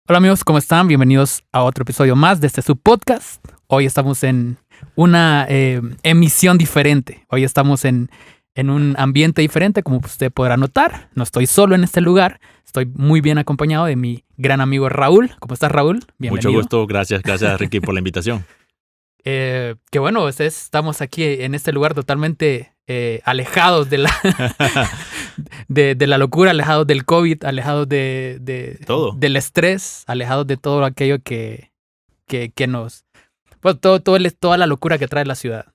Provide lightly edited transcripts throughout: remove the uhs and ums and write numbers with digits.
Hola amigos, ¿cómo están? Bienvenidos a otro episodio más de este subpodcast. Hoy estamos en una emisión diferente. Hoy estamos en un ambiente diferente, como usted podrá notar. No estoy solo en este lugar. Estoy muy bien acompañado de mi gran amigo Raúl. ¿Cómo estás, Raúl? Bienvenido. Mucho gusto. Gracias Ricky por la invitación. Qué bueno, estamos aquí en este lugar totalmente alejados de de la locura, alejados del COVID, alejados Todo. del estrés, alejados de todo aquello que nos... Pues toda la locura que trae la ciudad.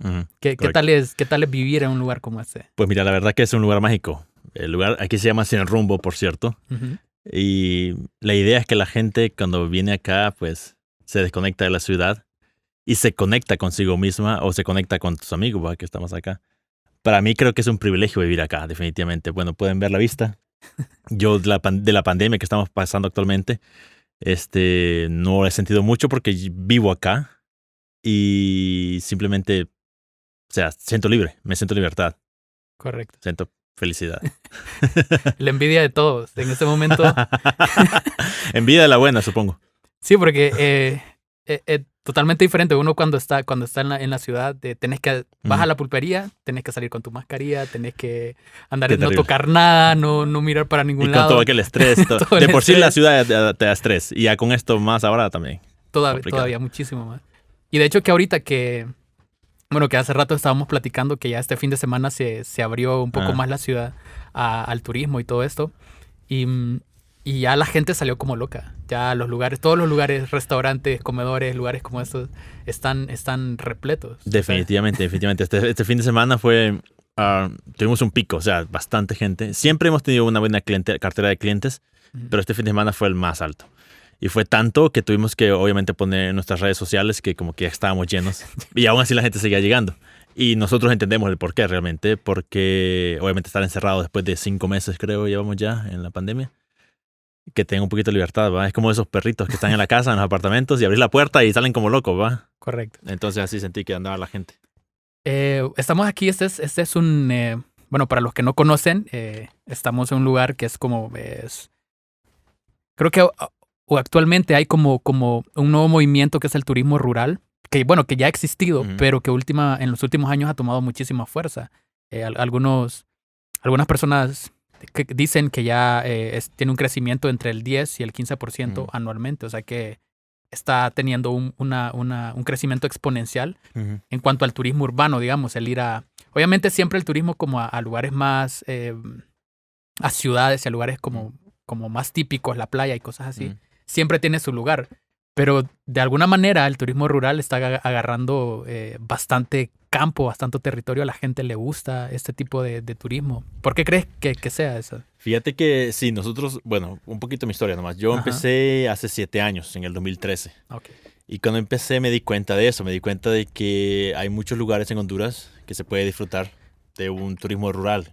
¿Qué tal es vivir en un lugar como este? Pues mira, la verdad que es un lugar mágico. El lugar aquí se llama Sin Rumbo, por cierto. Uh-huh. Y la idea es que la gente cuando viene acá, pues se desconecta de la ciudad y se conecta consigo misma o se conecta con tus amigos, ¿va? Que estamos acá. Para mí creo que es un privilegio vivir acá, definitivamente. Bueno, pueden ver la vista. Yo de la pandemia que estamos pasando actualmente, no he sentido mucho porque vivo acá y simplemente, o sea, siento libre, me siento libertad. Correcto. Siento felicidad. La envidia de todos en este momento. Envidia de la buena, supongo. Sí, porque totalmente diferente. Uno cuando está en la ciudad, tenés que vas a la pulpería, tenés que salir con tu mascarilla, tenés que andar, no tocar nada, no mirar para ningún lado. Y con todo aquel estrés. Todo de por sí la ciudad te da estrés. Y ya con esto más ahora también. Todavía muchísimo más. Y de hecho que ahorita que hace rato estábamos platicando que ya este fin de semana se abrió un poco más la ciudad al turismo y todo esto. Y ya la gente salió como loca. Ya todos los lugares, restaurantes, comedores, lugares como estos, están repletos. Definitivamente. Este fin de semana tuvimos un pico, o sea, bastante gente. Siempre hemos tenido una buena cartera de clientes, pero este fin de semana fue el más alto. Y fue tanto que tuvimos que obviamente poner en nuestras redes sociales que como que ya estábamos llenos. Y aún así la gente seguía llegando. Y nosotros entendemos el porqué realmente, porque obviamente estar encerrado después de 5 meses, creo, llevamos ya en la pandemia. Que tengan un poquito de libertad, ¿va? Es como esos perritos que están en la casa, en los apartamentos, y abrís la puerta y salen como locos, ¿va? Correcto. Entonces así sentí que andaba la gente. Estamos aquí, este es un... bueno, para los que no conocen, estamos en un lugar que es como... creo que actualmente hay como un nuevo movimiento que es el turismo rural, que ya ha existido, pero que en los últimos años ha tomado muchísima fuerza. Algunas personas que dicen que ya tiene un crecimiento entre el 10 y el 15% anualmente, o sea que está teniendo un crecimiento exponencial en cuanto al turismo urbano, digamos, el ir a... Obviamente siempre el turismo como a lugares más... a ciudades y a lugares como más típicos, la playa y cosas así, siempre tiene su lugar. Pero de alguna manera el turismo rural está agarrando bastante campo, bastante territorio. A la gente le gusta este tipo de turismo. ¿Por qué crees que sea eso? Fíjate que sí, nosotros, bueno, un poquito mi historia nomás. Yo empecé hace 7 años, en el 2013. Okay. Y cuando empecé me di cuenta de eso. Me di cuenta de que hay muchos lugares en Honduras que se puede disfrutar de un turismo rural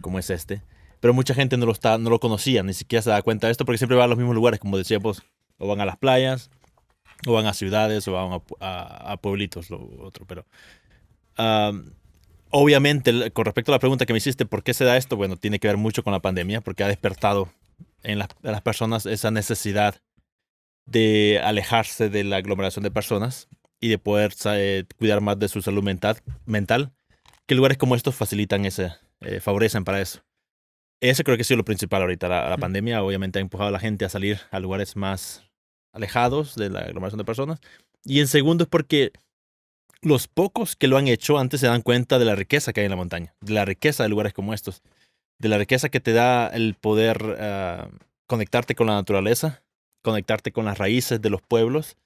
como es este. Pero mucha gente no lo conocía, ni siquiera se da cuenta de esto porque siempre van a los mismos lugares, como decías vos. O van a las playas, o van a ciudades, o van a pueblitos, lo otro. Pero obviamente, con respecto a la pregunta que me hiciste, ¿por qué se da esto? Bueno, tiene que ver mucho con la pandemia, porque ha despertado en las personas esa necesidad de alejarse de la aglomeración de personas y de poder cuidar más de su salud mental, que lugares como estos facilitan favorecen para eso. Eso creo que ha sido lo principal ahorita. La pandemia obviamente ha empujado a la gente a salir a lugares más alejados de la aglomeración de personas. Y en segundo es porque los pocos que lo han hecho antes se dan cuenta de la riqueza que hay en la montaña, de la riqueza de lugares como estos, de la riqueza que te da el poder conectarte con la naturaleza, conectarte con las raíces de los pueblos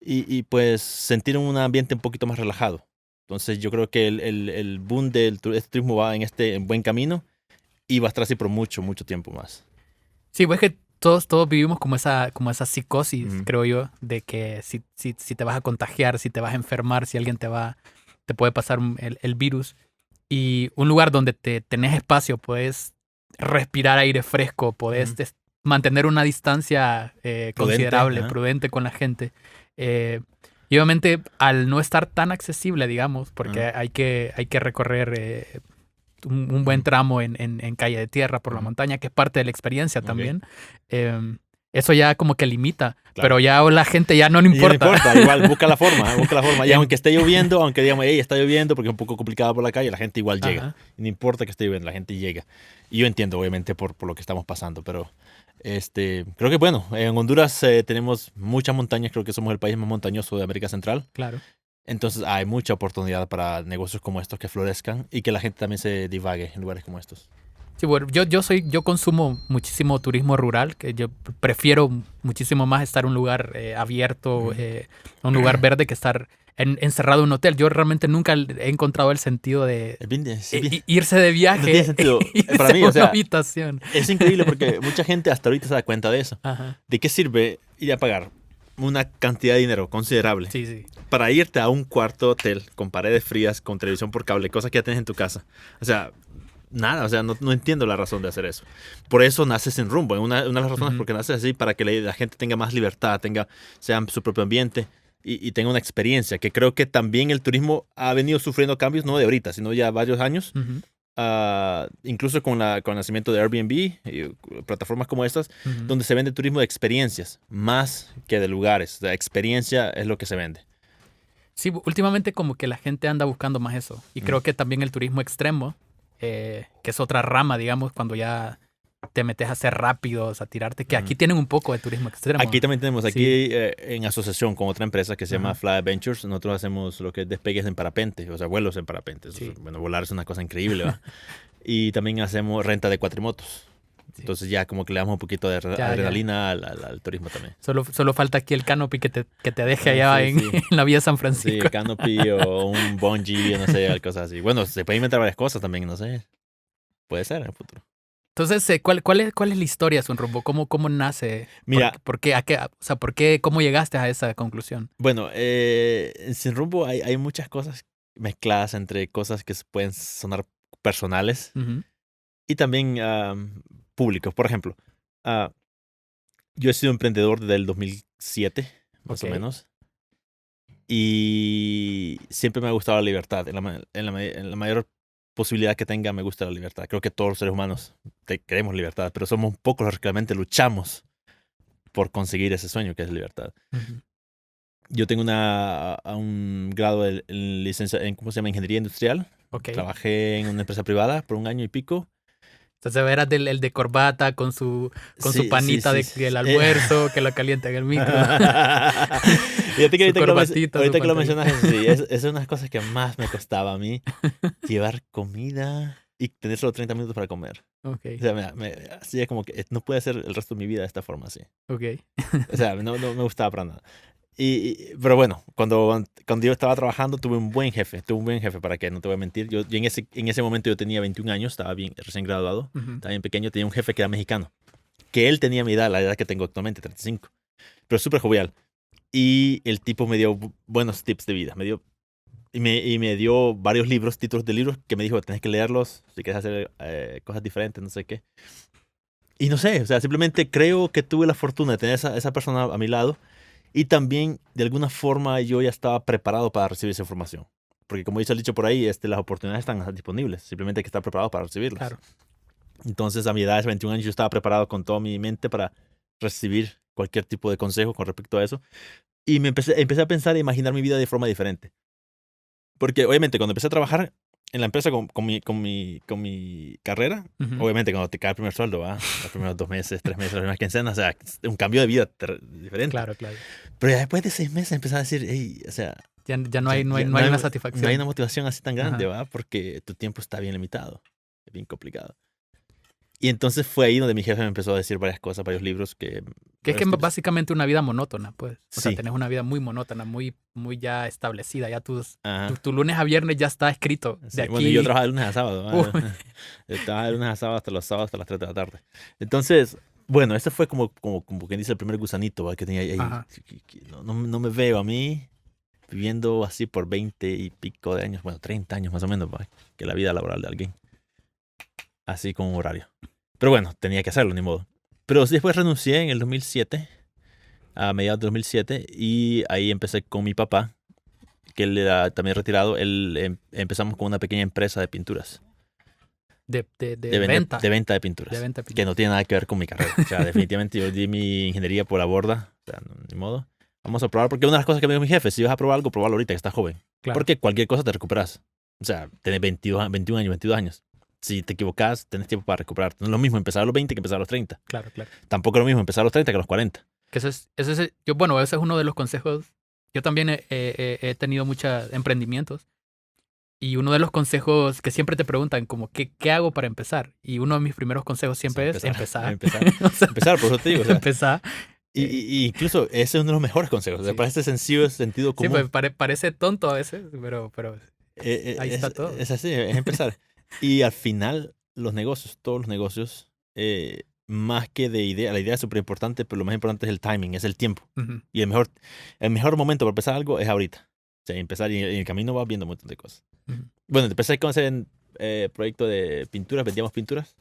y pues sentir un ambiente un poquito más relajado. Entonces yo creo que el boom del turismo va en buen camino y va a estar así por mucho, mucho tiempo más. Sí, pues que todos vivimos como esa psicosis, creo yo, de que si te vas a contagiar, si te vas a enfermar, si alguien te puede pasar el virus. Y un lugar donde tenés espacio, puedes respirar aire fresco, puedes mantener una distancia considerable, prudente con la gente. Y obviamente al no estar tan accesible, digamos, porque hay que recorrer un buen tramo en calle de tierra por la montaña, que es parte de la experiencia también. eso ya como que limita. Claro. Pero ya la gente ya no le Y no importa. importa, igual busca la forma. Y aunque esté lloviendo, aunque digamos, hey, está lloviendo porque es un poco complicado por la calle, la gente igual llega. Ajá. Y no importa que esté lloviendo, la gente llega. Y yo entiendo, obviamente, por lo que estamos pasando, pero creo que bueno, en Honduras tenemos muchas montañas, creo que somos el país más montañoso de América Central. Claro. Entonces hay mucha oportunidad para negocios como estos que florezcan y que la gente también se divague en lugares como estos. Sí, bueno, yo consumo muchísimo turismo rural, que yo prefiero muchísimo más estar en un lugar abierto, un lugar verde, que estar encerrado en un hotel. Yo realmente nunca he encontrado el sentido de irse de viaje. No tiene sentido. Irse Para mí, a o sea, una habitación. es increíble porque mucha gente hasta ahorita se da cuenta de eso. Ajá. ¿De qué sirve ir a pagar una cantidad de dinero considerable Sí, sí. para irte a un cuarto de hotel con paredes frías, con televisión por cable, cosas que ya tienes en tu casa? O sea, nada, o sea, no entiendo la razón de hacer eso. Por eso nace Sin Rumbo. Una de las razones por qué nace así, para que la gente tenga más libertad, sea su propio ambiente y tenga una experiencia. Que creo que también el turismo ha venido sufriendo cambios, no de ahorita, sino ya varios años. Ujú. Incluso con el nacimiento de Airbnb y plataformas como estas, Ujú. donde se vende turismo de experiencias más que de lugares. La experiencia es lo que se vende. Sí, últimamente como que la gente anda buscando más eso. Y creo que también el turismo extremo, que es otra rama, digamos, cuando ya te metes a hacer rápidos, a tirarte, que aquí tienen un poco de turismo extremo. Aquí también tenemos, Sí. aquí en asociación con otra empresa que se llama Ajá. Fly Adventures, nosotros hacemos lo que es despegues en parapente, o sea, vuelos en parapente. Sí. Bueno, volar es una cosa increíble, ¿va? Y también hacemos renta de cuatrimotos. Sí. Entonces ya como que le damos un poquito de Ya. adrenalina al turismo también. Solo falta aquí el canopy que te deje allá Sí, sí. en la vía San Sí, Francisco. canopy o un bungee, no sé, cosas así. Bueno, se puede inventar varias cosas también, no sé. Puede ser en el futuro. Entonces, ¿cuál es la historia de Sin Rumbo? ¿Cómo nace? Mira. ¿Por qué? ¿Cómo llegaste a esa conclusión? Bueno, en Sin Rumbo hay muchas cosas mezcladas entre cosas que pueden sonar personales Ujú. y también públicos. Por ejemplo, yo he sido emprendedor desde el 2007, más o Ok. menos. Y siempre me ha gustado la libertad. En la mayor posibilidad que tenga, me gusta la libertad. Creo que todos los seres humanos queremos libertad, pero somos pocos los que realmente luchamos por conseguir ese sueño que es libertad. Ujú. Yo tengo un grado en licencia en, ¿cómo se llama? Ingeniería industrial. Ok. Trabajé en una empresa privada por 1 año y pico. Entonces eras el de corbata con su Sí, panita sí, sí. del almuerzo que lo calienta en el micro. Fíjate que Su corbatita, ahorita su que lo pantalón. mencionas, sí, es una de las cosas que más me costaba a mí, llevar comida y tener solo 30 minutos para comer. Ok, O sea, así es como que no puede ser el resto de mi vida de esta forma así. ok. O sea, no me gustaba para nada. Pero bueno, cuando yo estaba trabajando tuve un buen jefe, para que no te voy a mentir. Yo en ese momento yo tenía 21 años, estaba bien recién graduado, Ujú. estaba bien pequeño, tenía un jefe que era mexicano, que él tenía mi edad, la edad que tengo actualmente, 35, pero súper jovial. Y el tipo me dio buenos tips de vida, y me dio varios libros, títulos de libros, que me dijo, tenés que leerlos si quieres hacer cosas diferentes, no sé qué. Y no sé, o sea, simplemente creo que tuve la fortuna de tener esa persona a mi lado. Y también, de alguna forma, yo ya estaba preparado para recibir esa información. Porque como dice el dicho por ahí, las oportunidades están disponibles. Simplemente hay que estar preparado para recibirlas. Claro. Entonces, a mi edad de 21 años, yo estaba preparado con toda mi mente para recibir cualquier tipo de consejo con respecto a eso. Y empecé a pensar e imaginar mi vida de forma diferente. Porque, obviamente, cuando empecé a trabajar en la empresa con mi carrera, Ujú. obviamente, cuando te cae el primer sueldo, los primeros 2 meses, 3 meses, las primeras quincenas, o sea, es un cambio de vida diferente. Claro, claro. Pero ya después de 6 meses empecé a decir, hey, o sea, Ya no hay una no hay satisfacción. una motivación así tan grande, Ajá. ¿va? Porque tu tiempo está bien limitado, es bien complicado. Y entonces fue ahí donde mi jefe me empezó a decir varias cosas, varios libros que... Que es básicamente una vida monótona, pues. O sea, Sí. tenés una vida muy monótona, muy ya establecida. Ya Ajá. tu lunes a viernes ya está escrito. Sí, De aquí... bueno, y yo trabajaba de lunes a sábado. Uy. Trabajaba de lunes a sábado hasta los sábados hasta las 3 de la tarde. Entonces, bueno, ese fue como quien dice el primer gusanito, ¿va? Que tenía ahí. Ajá. No me veo a mí viviendo así por 20 y pico de años, bueno, 30 años más o menos, ¿va? Que la vida laboral de alguien. Así con un horario. Pero bueno, tenía que hacerlo, ni modo. Pero después renuncié en el 2007, a mediados de 2007, y ahí empecé con mi papá, que él era también retirado. Empezamos con una pequeña empresa de pinturas. de venta. De venta de pinturas. De venta de Que pinturas. no tiene nada que ver con mi carrera. O sea, definitivamente yo di mi ingeniería por la borda. O sea, ni modo. Vamos a probar, porque una de las cosas que me dijo mi jefe, si vas a probar algo, probarlo ahorita, que estás joven. Claro. Porque cualquier cosa te recuperas. O sea, tenés 21 años, 22 años. Si te equivocas, tenés tiempo para recuperarte. No es lo mismo empezar a los 20 que empezar a los 30. Claro, claro. Tampoco es lo mismo empezar a los 30 que a los 40. Que ese es uno de los consejos. Yo también he tenido muchos emprendimientos. Y uno de los consejos que siempre te preguntan, como, ¿qué hago para empezar? Y uno de mis primeros consejos siempre es empezar. Empezar. O sea, Empezar, por eso te digo. O sea, empezar. y incluso ese es uno de los mejores consejos. Sí. Me parece sencillo, sentido Sí, común. pues parece tonto a veces, pero ahí está todo. Es así, es empezar. Y al final, todos los negocios, más que de idea, la idea es súper importante, pero lo más importante es el timing, es el tiempo. Ujú. Y el mejor momento para empezar algo es ahorita. O sea, empezar y en el camino vas viendo un montón de cosas. Ujú. Bueno, empecé con ese proyecto de pinturas, vendíamos pinturas.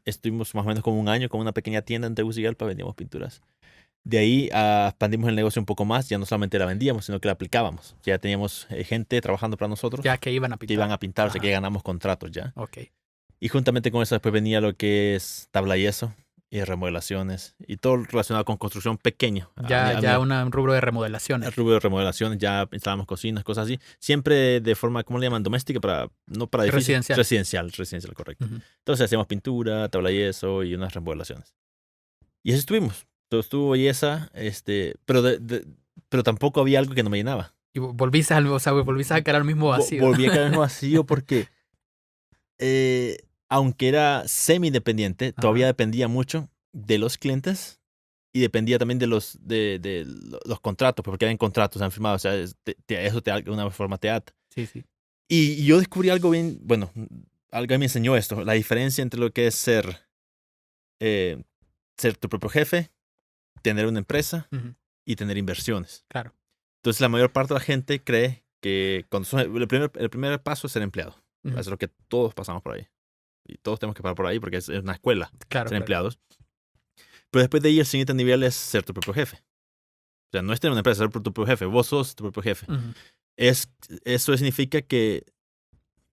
Estuvimos más o menos como un año con una pequeña tienda en Tegucigalpa, vendíamos pinturas. De ahí expandimos el negocio un poco más, ya no solamente la vendíamos, sino que la aplicábamos. Ya teníamos gente trabajando para nosotros Ya que iban a que pintar. iban a pintar, o sea Ajá. que ganamos contratos ya. Ok. Y juntamente con eso después venía lo que es tabla y yeso y remodelaciones y todo relacionado con construcción pequeño. Ya un rubro de remodelaciones. El rubro de remodelaciones, ya instalamos cocinas, cosas así. Siempre de forma, ¿cómo le llaman? Doméstica, no para edificios. Residencial, correcto. Ujú. Entonces hacíamos pintura, tabla y yeso y unas remodelaciones. Y así estuvimos. Todo estuvo belleza, pero tampoco había algo que no me llenaba. Y volviste a caer al mismo vacío. Volví a caer en el vacío porque aunque era semi-independiente, todavía dependía mucho de los clientes y dependía también de los contratos, porque habían contratos, han firmado, o sea, eso de alguna forma te ata. Sí, sí. Y yo descubrí algo bien, bueno, alguien me enseñó esto, la diferencia entre lo que es ser tu propio jefe, tener una empresa Ujú. y tener inversiones. Claro. Entonces la mayor parte de la gente cree que el primer paso es ser empleado. Ujú. Eso es lo que todos pasamos por ahí. Y todos tenemos que pasar por ahí porque es una escuela, Claro, ser claro. empleados. Pero después de ahí el siguiente nivel es ser tu propio jefe. O sea, no es tener una empresa, ser tu propio jefe. Vos sos tu propio jefe. Ujú. Eso significa que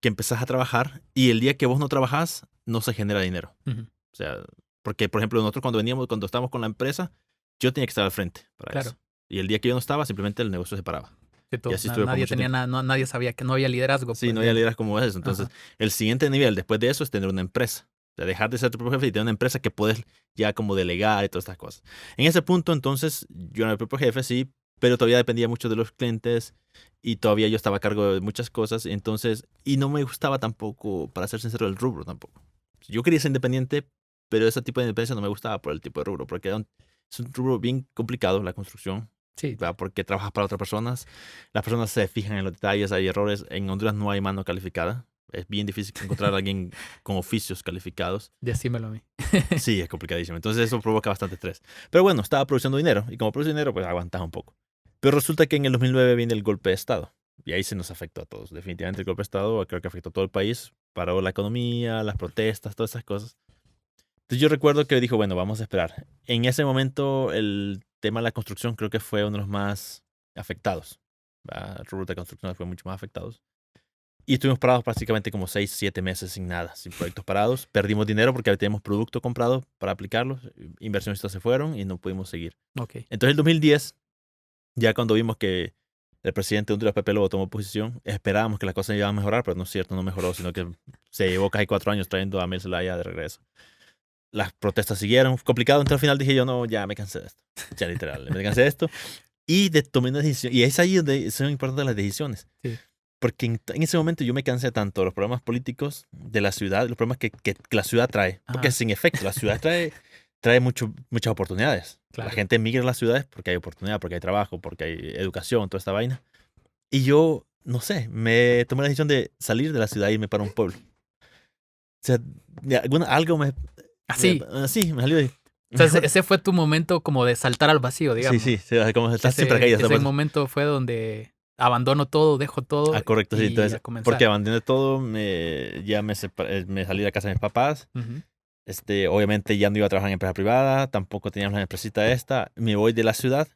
empezás a trabajar y el día que vos no trabajás, no se genera dinero. Ujú. O sea, porque, por ejemplo, nosotros cuando estábamos con la empresa, yo tenía que estar al frente para Claro. eso. Y el día que yo no estaba, simplemente el negocio se paraba. Que todo- Y así estuve por nadie mucho tenía tiempo. nadie sabía que no había liderazgo. Sí, pues, no había liderazgo como eso. Entonces, Ajá. el siguiente nivel después de eso es tener una empresa. O sea, dejar de ser tu propio jefe y tener una empresa que puedes ya como delegar y todas estas cosas. En ese punto, entonces, yo era el propio jefe, sí, pero todavía dependía mucho de los clientes y todavía yo estaba a cargo de muchas cosas. Entonces, y no me gustaba tampoco, para ser sincero, el rubro tampoco. Yo quería ser independiente, pero ese tipo de independencia no me gustaba por el tipo de rubro, porque es un rubro bien complicado, la construcción. Sí. ¿Verdad? Porque trabajas para otras personas. Las personas se fijan en los detalles, hay errores. En Honduras no hay mano calificada. Es bien difícil encontrar a alguien con oficios calificados. Decímelo a mí. Sí, es complicadísimo. Entonces eso provoca bastante estrés. Pero bueno, estaba produciendo dinero. Y como produce dinero, pues aguantas un poco. Pero resulta que en el 2009 viene el golpe de Estado. Y ahí se nos afectó a todos. Definitivamente el golpe de Estado creo que afectó a todo el país. Paró la economía, las protestas, todas esas cosas. Entonces yo recuerdo que dijo, bueno, vamos a esperar. En ese momento el tema de la construcción creo que fue uno de los más afectados. El rubro de construcción fue mucho más afectados. Y estuvimos parados prácticamente como 6, 7 meses sin nada, sin proyectos parados. Perdimos dinero porque teníamos producto comprado para aplicarlos. Inversionistas se fueron y no pudimos seguir. Ok. Entonces, en el 2010, ya cuando vimos que el presidente de Honduras, Pepe Lobo, tomó posición, esperábamos que las cosas iban a mejorar, pero no es cierto, no mejoró, sino que se llevó casi 4 años trayendo a Mel Zelaya de regreso. Las protestas siguieron, complicado, entonces al final dije yo, no, ya me cansé de esto. Ya literal, me cansé de esto. Y tomé una decisión. Y es ahí donde son importantes las decisiones. Sí. Porque en ese momento yo me cansé tanto de los problemas políticos de la ciudad, los problemas que la ciudad trae. Porque Ajá. sin efecto, la ciudad trae muchas oportunidades. Claro. La gente emigra a las ciudades porque hay oportunidad, porque hay trabajo, porque hay educación, toda esta vaina. Y yo, no sé, me tomé la decisión de salir de la ciudad e irme para un pueblo. O sea, algo me... Así. Sí, me salió de... O sea, ese fue tu momento como de saltar al vacío, digamos. Sí, como estás siempre caídas. Ese momento fue donde abandono todo, dejo todo. Correcto, sí. Y Entonces, a comenzar. porque abandoné todo, ya me salí de la casa de mis papás. Ujú. Obviamente ya no iba a trabajar en empresa privada, tampoco teníamos la empresita esta. Me voy de la ciudad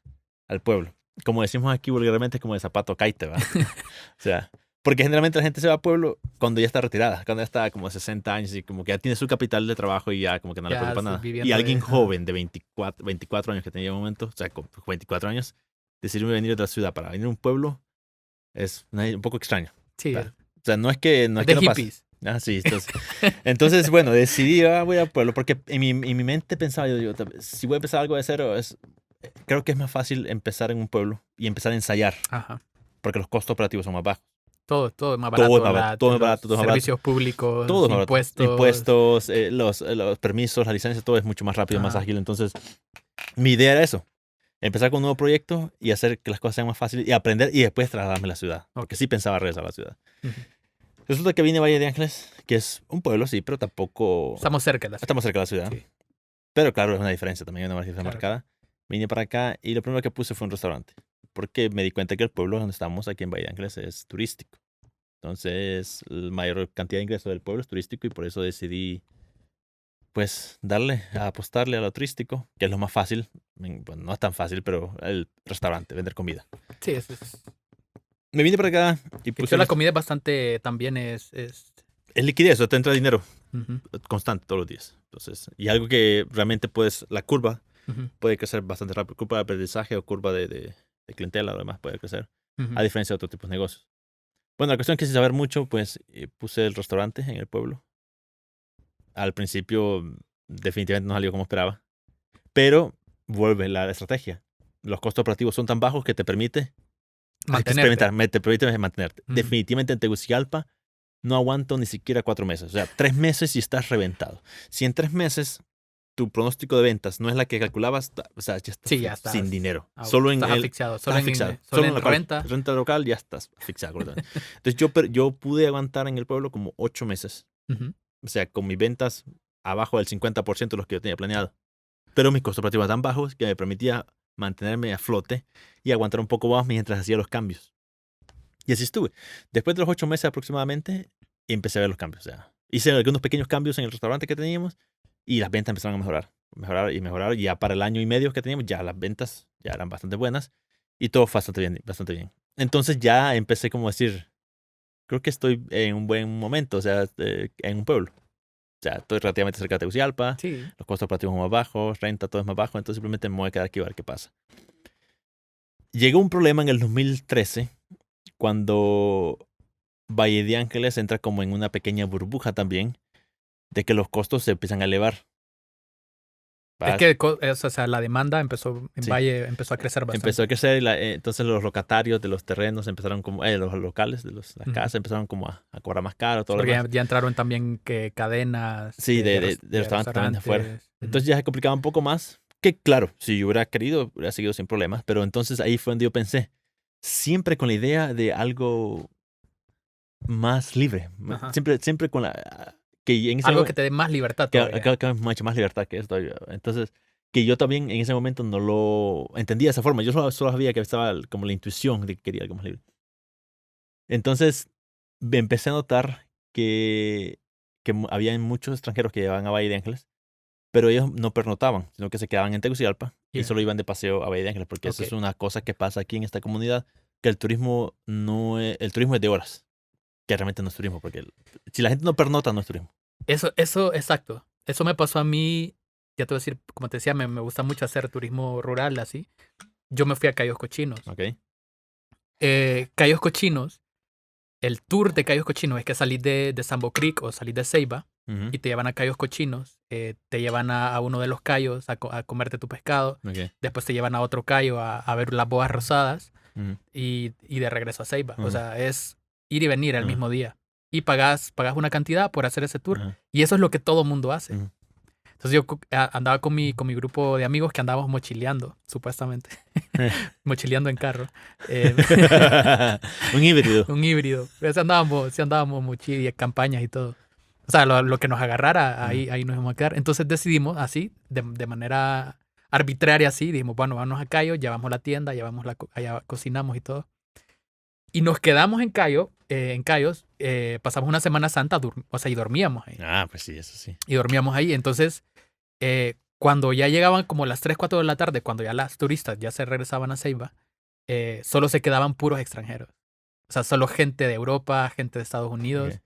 al pueblo. Como decimos aquí vulgarmente, como de zapato caite, ¿va? O sea, Porque generalmente la gente se va a pueblo cuando ya está retirada, cuando ya está como 60 años y como que ya tiene su capital de trabajo y ya como que no le Ya preocupa nada. Y viviendo alguien de... joven de 24 años que tenía en un momento, o sea, con 24 años, decidir venir de la ciudad para venir a un pueblo es un poco extraño. Sí, ¿Verdad? O sea, no es que es de no pase. hippies. Ah, sí, entonces, bueno, decidí, voy al pueblo, porque en mi mente pensaba, yo digo, si voy a empezar algo de cero, creo que es más fácil empezar en un pueblo y empezar a ensayar, Ajá. porque los costos operativos son más bajos. Todo es más Todo es barato. más barato, todo es Los barato, todo es más barato. servicios públicos, Todo es más barato. impuestos. Impuestos, los permisos, la licencia, todo es mucho más rápido, más Ajá. ágil. Entonces, mi idea era eso. Empezar con un nuevo proyecto y hacer que las cosas sean más fáciles y aprender y después trasladarme a la ciudad. Porque Ok. sí pensaba regresar a la ciudad. Ujú. Resulta que vine a Valle de Ángeles, que es un pueblo, sí, pero tampoco... Estamos cerca de la ciudad. Estamos cerca de la ciudad. Sí, Pero claro, es una diferencia también, hay una diferencia claro. marcada. Vine para acá y lo primero que puse fue un restaurante. Porque me di cuenta que el pueblo donde estamos, aquí en Valle de Ángeles, es turístico. Entonces, la mayor cantidad de ingresos del pueblo es turístico y por eso decidí, pues, apostarle a lo turístico, que es lo más fácil. Bueno, no es tan fácil, pero el restaurante, vender comida. Sí, Me vine para acá y de puse... hecho, la comida es bastante, también Es liquidez, o te entra dinero ujú, constante todos los días. Entonces, y algo que realmente puedes, la curva ujú, puede crecer bastante rápido. Curva de aprendizaje o curva de clientela, lo demás puede crecer, ujú. a diferencia de otros tipos de negocios. Bueno, la cuestión es que sin saber mucho, pues puse el restaurante en el pueblo. Al principio, definitivamente no salió como esperaba. Pero vuelve la estrategia. Los costos operativos son tan bajos que te permite Mantenerte. experimentar, te permite mantenerte. Ujú. Definitivamente en Tegucigalpa no aguanto ni siquiera 4 meses. O sea, 3 meses y estás reventado. Si en 3 meses tu pronóstico de ventas no es la que calculabas, o sea, ya estás Sí, ya sin estás, dinero. Solo en estás el... asfixiado. Estás asfixiado. Solo Solo en en local. renta. Renta local ya estás asfixiado. Completamente. Entonces yo pude aguantar en el pueblo como 8 meses. Ujú. O sea, con mis ventas abajo del 50% de los que yo tenía planeado. Pero mis costos operativos eran tan bajos que me permitía mantenerme a flote y aguantar un poco más mientras hacía los cambios. Y así estuve. Después de los 8 meses aproximadamente, empecé a ver los cambios. O sea, hice algunos pequeños cambios en el restaurante que teníamos y las ventas empezaron a mejorar. Mejorar y mejorar. Y ya para el año y medio que teníamos, ya las ventas ya eran bastante buenas y todo fue bastante bien, bastante bien. Entonces ya empecé como a decir, creo que estoy en un buen momento, o sea, en un pueblo. O sea, estoy relativamente cerca de Tegucigalpa, Sí. los costos operativos son más bajos, renta, todo es más bajo, entonces simplemente me voy a quedar aquí a ver qué pasa. Llegó un problema en el 2013 cuando Valle de Ángeles entra como en una pequeña burbuja también de que los costos se empiezan a elevar. Es ¿Va? que o sea, la demanda en Sí. Valle empezó a crecer bastante. Empezó a crecer y entonces los locatarios de los terrenos empezaron como, los locales de las Ujú. casas empezaron como a cobrar más caro, todo lo Porque demás. ya entraron también que cadenas Sí, de restaurantes también de afuera. restaurantes. Ujú. Entonces ya se complicaba un poco más. Que claro, si yo hubiera querido, hubiera seguido sin problemas. Pero entonces ahí fue donde yo pensé, siempre con la idea de algo más libre. Ajá. Siempre con la... Que en ese Algo momento, que te dé más libertad todavía. que mucho más libertad que esto. Entonces, que yo también en ese momento no lo entendía de esa forma. Yo solo sabía que estaba como la intuición de que quería algo más libre. Entonces, me empecé a notar que había muchos extranjeros que llegaban a Valle de Ángeles, pero ellos no pernotaban, sino que se quedaban en Tegucigalpa y Yeah. solo iban de paseo a Valle de Ángeles, porque eso Ok. es una cosa que pasa aquí en esta comunidad, que el turismo el turismo es de horas, que realmente no es turismo, porque si la gente no pernota, no es turismo. Eso, exacto. Eso me pasó a mí. Ya te voy a decir, como te decía, me gusta mucho hacer turismo rural así. Yo me fui a Cayos Cochinos. ¿Ok? Cayos Cochinos, el tour de Cayos Cochinos es que salís de Sambo Creek o salís de Ceiba Ujú, y te llevan a Cayos Cochinos. Te llevan a uno de los cayos a comerte tu pescado. ok, Después te llevan a otro cayo a ver las boas rosadas ujú, y de regreso a Ceiba. O ujú, sea, es ir y venir el ujú, mismo día. Y pagas una cantidad por hacer ese tour. ajá, Y eso es lo que todo mundo hace. ujú. Entonces yo andaba con mi grupo de amigos que andábamos mochileando, supuestamente. Mochileando en carro. Eh, Un híbrido. un híbrido. Pero sí andábamos mochil y campañas y todo. O sea, lo que nos agarrara, ahí nos íbamos a quedar. Entonces decidimos así, de manera arbitraria así, dijimos, bueno, vamos a Cayo, llevamos la tienda, allá cocinamos y todo. Y nos quedamos en Cayos, pasamos una Semana Santa, o sea, y dormíamos ahí. Ah, pues sí, eso sí. Y dormíamos ahí. Entonces, cuando ya llegaban como las 3, 4 de la tarde, cuando ya las turistas ya se regresaban a Ceiba, solo se quedaban puros extranjeros. O o sea, solo gente de Europa, gente de Estados Unidos, Ok.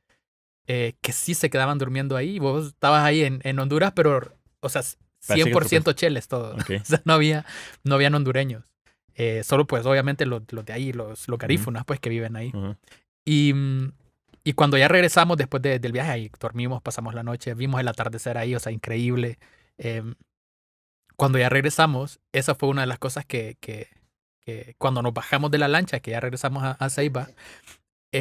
Que sí se quedaban durmiendo ahí. Vos estabas ahí en Honduras, pero, o sea, Parece que 100% cheles todo. Ok. O sea, no habían hondureños. Solo, pues, obviamente los de ahí, los garífunas, pues, que viven ahí. Ujú. Y, y cuando ya regresamos después del viaje, ahí dormimos, pasamos la noche, vimos el atardecer ahí, o sea, increíble. Cuando ya regresamos, esa fue una de las cosas que cuando nos bajamos de la lancha, que ya regresamos a Ceiba,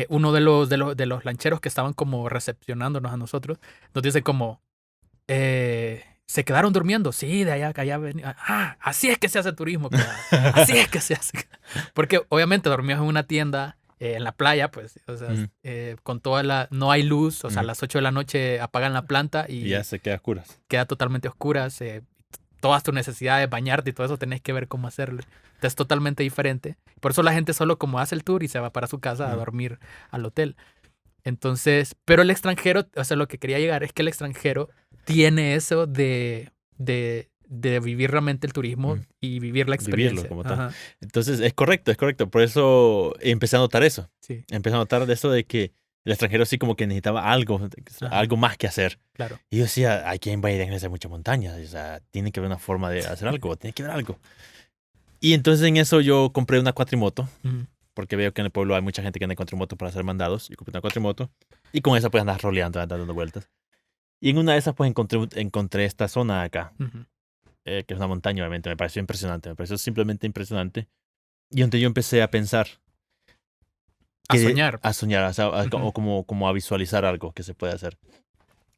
uno de los lancheros que estaban como recepcionándonos a nosotros, nos dice como, ¿se quedaron durmiendo? Sí, de allá venía. Ah, así es que se hace turismo, cuidado. Así es que se hace. Porque obviamente dormíamos en una tienda, en la playa, pues, o sea, Ujú. con no hay luz, o sea, a Ujú. las 8 de la noche apagan la planta Y ya y se queda a oscuras. queda totalmente oscura. Todas tus necesidades, bañarte y todo eso, tenés que ver cómo hacerlo. Es totalmente diferente. Por eso la gente solo como hace el tour y se va para su casa a Ujú. dormir al hotel. Entonces, pero el extranjero, o sea, lo que quería llegar es que el extranjero tiene eso de vivir realmente el turismo Ujú. y vivir la Vivirlo experiencia. como tal. Ajá, Entonces, es correcto, es correcto. Por eso empecé a notar eso. sí, Empecé a notar de eso de que el extranjero sí como que necesitaba algo, ajá, algo más que hacer. claro. Y yo decía, ¿a quién va a ir a hacer mucha montaña? O sea, tiene que haber una forma de hacer algo, tiene que haber algo. Y entonces en eso yo compré una cuatrimoto, Ujú, porque veo que en el pueblo hay mucha gente que anda en cuatrimoto para hacer mandados. Yo compré una cuatrimoto y con esa pues andas roleando, andas dando vueltas. Y en una de esas pues encontré esta zona acá, ujú. que es una montaña obviamente. Me pareció impresionante, me pareció simplemente impresionante. Y entonces yo empecé a pensar, A soñar. a soñar, o, sea, Ujú, como a visualizar algo que se puede hacer.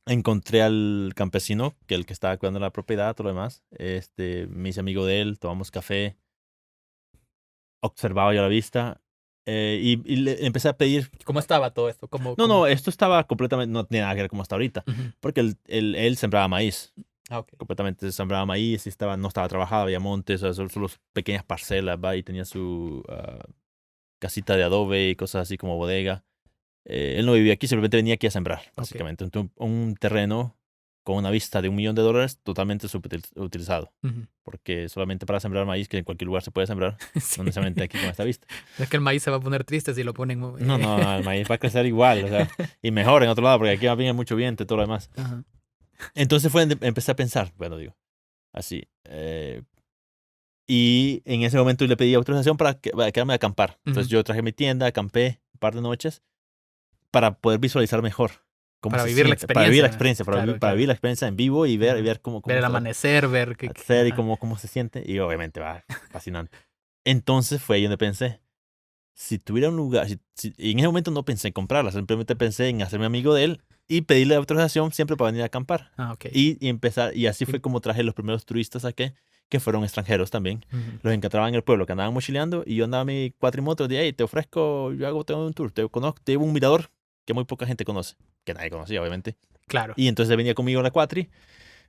Encontré al campesino, que el que estaba cuidando la propiedad, todo lo demás. Me hice amigo de él, tomamos café, observaba yo la vista y le empecé a pedir. ¿Cómo estaba todo esto? No, no, esto estaba completamente, no tiene nada que ver como hasta ahorita, Ujú. porque él sembraba maíz, Ah, ok. completamente sembraba maíz y no estaba trabajado, había montes, o sea, solo pequeñas parcelas, ¿va? Y tenía su casita de adobe y cosas así como bodega. Él no vivía aquí, simplemente venía aquí a sembrar, Ok. básicamente. Un terreno con una vista de $1,000,000 totalmente subutilizado, Ujú. porque solamente para sembrar maíz, que en cualquier lugar se puede sembrar, Sí. no necesariamente aquí con esta vista. Es que el maíz se va a poner triste si lo ponen. No, no, no, el maíz va a crecer igual, o sea, y mejor en otro lado, porque aquí más bien hay mucho viento y todo lo demás. Ajá. Entonces empecé a pensar, bueno, digo, así. Y en ese momento le pedí autorización para quedarme a acampar. Entonces Ujú. yo traje mi tienda, acampé un par de noches para poder visualizar mejor cómo Para se vivir la siente, para vivir la experiencia. experiencia, Claro, para claro. vivir la experiencia en vivo y ver, Ajá. cómo, Ver cómo el se va amanecer, ver a hacer y ajá. cómo se siente. Y obviamente va, fascinante. Entonces fue ahí donde pensé, si tuviera un lugar, y en ese momento no pensé en comprarla, simplemente pensé en hacerme amigo de él y pedirle autorización siempre para venir a acampar. Ah, ok. Y empezar, y así fue Sí. como traje los primeros turistas aquí, que fueron extranjeros también. Ujú. Los encontraba en el pueblo, que andaban mochileando, y yo andaba a mi cuatrimoto, de, hey, te ofrezco, tengo un tour, te conozco, te llevo un mirador que muy poca gente conoce, que nadie conocía, obviamente. Claro. Y entonces venía conmigo en la cuatri,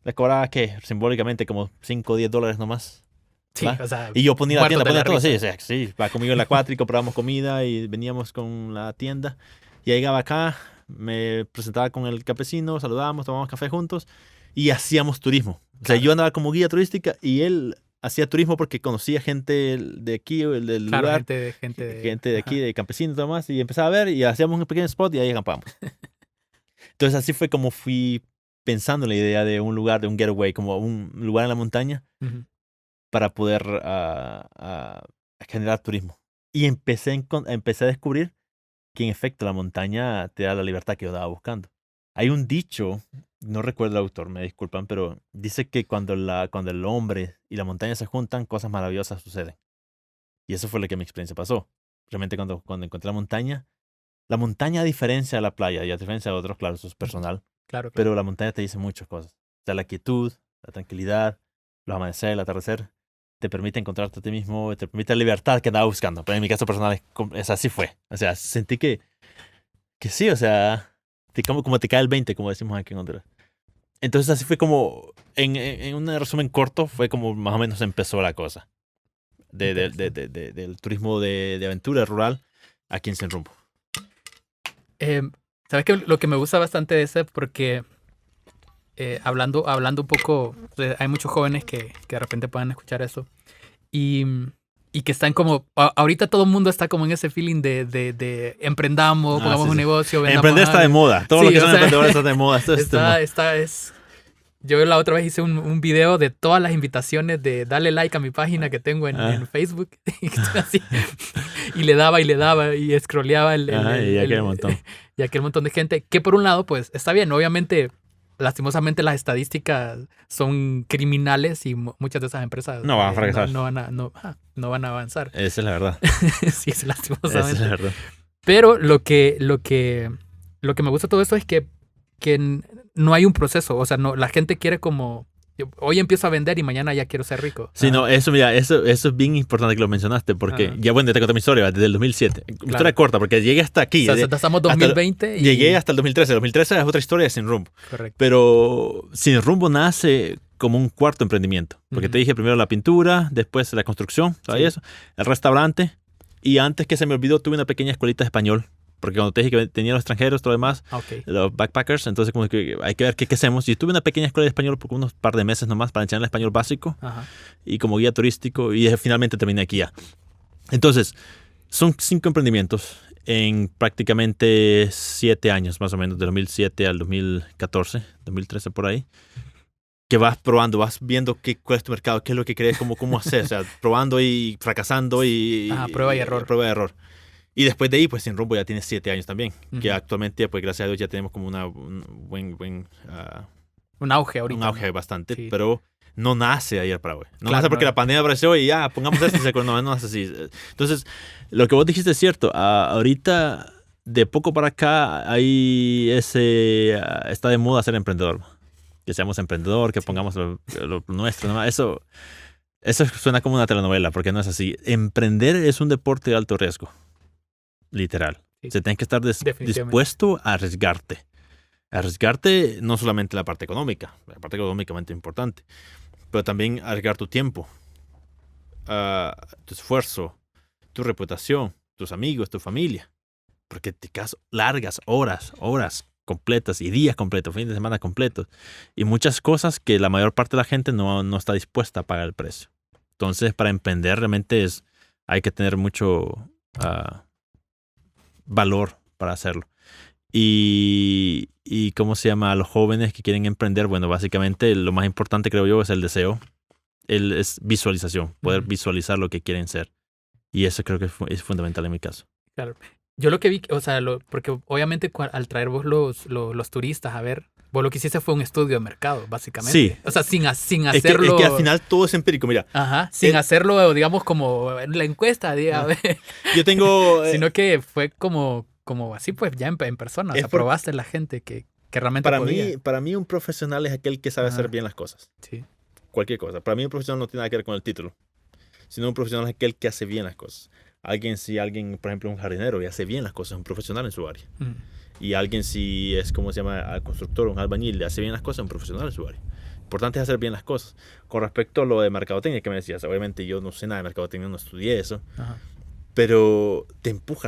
le cobraba, que simbólicamente como $5 o $10 nomás, Sí, ¿va? o sea, Y yo ponía la muertos tienda, de la ponía todo, sí, o risa. sea, sí, va conmigo en la cuatri, comprábamos comida y veníamos con la tienda. Y llegaba acá, me presentaba con el campesino, saludábamos, tomábamos café juntos y hacíamos turismo. O sea, Claro. yo andaba como guía turística y él hacía turismo porque conocía gente de aquí, o del Claro, lugar, gente de aquí, ajá. de campesinos y todo más, y empezaba a ver y hacíamos un pequeño spot y ahí acampamos. Entonces así fue como fui pensando en la idea de un lugar, de un getaway, como un lugar en la montaña Ujú. para poder generar turismo. Y empecé a descubrir que en efecto la montaña te da la libertad que yo estaba buscando. Hay un dicho, no recuerdo el autor, me disculpan, pero dice que cuando el hombre y la montaña se juntan, cosas maravillosas suceden. Y eso fue lo que en mi experiencia pasó. Realmente cuando encontré la montaña a diferencia de la playa y a diferencia de otros, claro, eso es Ujú. personal, Claro, claro. pero la montaña te dice muchas cosas. O sea, la quietud, la tranquilidad, los amanecer, el atardecer, te permite encontrarte a ti mismo, te permite la libertad que andaba buscando. Pero en mi caso personal así fue. O sea, sentí que sí, o sea, como te cae el 20 como decimos aquí en Honduras. Entonces así fue como, en un resumen corto, fue como más o menos empezó la cosa Interesante. del turismo de aventura rural aquí en Sin Rumbo. Em, ¿Sabes qué? Lo que me gusta bastante de ese, porque hablando un poco, hay muchos jóvenes que de repente puedan escuchar eso. Y y que están como, ahorita todo el mundo está como en ese feeling de emprendamos, pongamos sí, un sí. negocio, vendamos Emprender está de algo. moda. Todo Sí, lo que o son sea, emprendedores está de moda. Esto es de moda. Yo la otra vez hice un video de todas las invitaciones de darle like a mi página que tengo en Facebook. Así, y le daba y scrolleaba Y ya queda un montón. y aquel montón de gente. Que por un lado, pues está bien. Obviamente, lastimosamente, las estadísticas son criminales y muchas de esas empresas No van a fracasar. no van a avanzar. Esa es la verdad. Sí, es Esa lastimosamente. es la verdad. Pero lo que me gusta de todo esto es que no hay un proceso. O sea, no, la gente quiere como, hoy empiezo a vender y mañana ya quiero ser rico. Sí, no, eso, mira, eso es bien importante que lo mencionaste, porque ya, bueno, te conté mi historia, desde el 2007. Mi historia corta, porque llegué hasta aquí. O sea, estamos 2020 Llegué hasta el 2013. El 2013 es otra historia de Sin Rumbo. Correcto. Pero Sin Rumbo nace como un cuarto emprendimiento. Porque te dije primero la pintura, después la construcción, ¿sabes eso? El restaurante. Y antes que se me olvidó, tuve una pequeña escuelita de español. Porque cuando te dije que tenía los extranjeros, todo lo demás, los backpackers, entonces como que hay que ver qué hacemos. Y tuve una pequeña escuela de español por unos par de meses nomás para enseñar el español básico. Ajá. Y como guía turístico. Y finalmente terminé aquí ya. Entonces, son 5 emprendimientos en prácticamente 7 años, más o menos, de 2007 al 2014, 2013 por ahí. Que vas probando, vas viendo cuál es tu mercado, qué es lo que crees, cómo hacer. O sea, probando y fracasando y... Prueba y error. Prueba y error. Y después de ahí, pues Sin Rumbo ya tiene 7 años también. Que actualmente, pues gracias a Dios, ya tenemos como un auge ahorita. Un auge bastante, sí. Pero no nace ayer para hoy. No nace porque la pandemia apareció y ya, pongamos esto y se no nace así. Entonces, lo que vos dijiste es cierto. Ahorita, de poco para acá, ahí está de moda ser emprendedor. Que seamos emprendedor, que pongamos lo nuestro. ¿No? Eso suena como una telenovela, porque no es así. Emprender es un deporte de alto riesgo. Literal. Sí. O sea, tienes que estar dispuesto a arriesgarte. Arriesgarte no solamente la parte económica, la parte económicamente importante, pero también arriesgar tu tiempo, tu esfuerzo, tu reputación, tus amigos, tu familia. Porque te quedas largas horas completas y días completos, fines de semana completos. Y muchas cosas que la mayor parte de la gente no está dispuesta a pagar el precio. Entonces, para emprender realmente hay que tener mucho valor para hacerlo. Y ¿cómo se llama? A los jóvenes que quieren emprender, bueno, básicamente lo más importante, creo yo, es el deseo. Es visualización, poder visualizar lo que quieren ser. Y eso creo que es fundamental en mi caso. Claro. Yo lo que vi, o sea, porque obviamente al traer vos los turistas a ver, vos lo que hiciste fue un estudio de mercado, básicamente. Sí. O sea, sin hacerlo... Es que al final todo es empírico, mira. Ajá, sin hacerlo, digamos, como la encuesta, digamos. Yo tengo... Sino que fue como así, pues, ya en persona. O sea, probaste a la gente que realmente podía. Para mí un profesional es aquel que sabe hacer bien las cosas. Sí. Cualquier cosa. Para mí un profesional no tiene nada que ver con el título, sino un profesional es aquel que hace bien las cosas. Si alguien, por ejemplo, un jardinero y hace bien las cosas, es un profesional en su área. Y alguien si es, ¿cómo se llama? Constructor, un albañil, le hace bien las cosas, es un profesional en su área. Importante es hacer bien las cosas. Con respecto a lo de mercadotecnia que me decías, obviamente yo no sé nada de mercadotecnia, no estudié eso. Ajá. Pero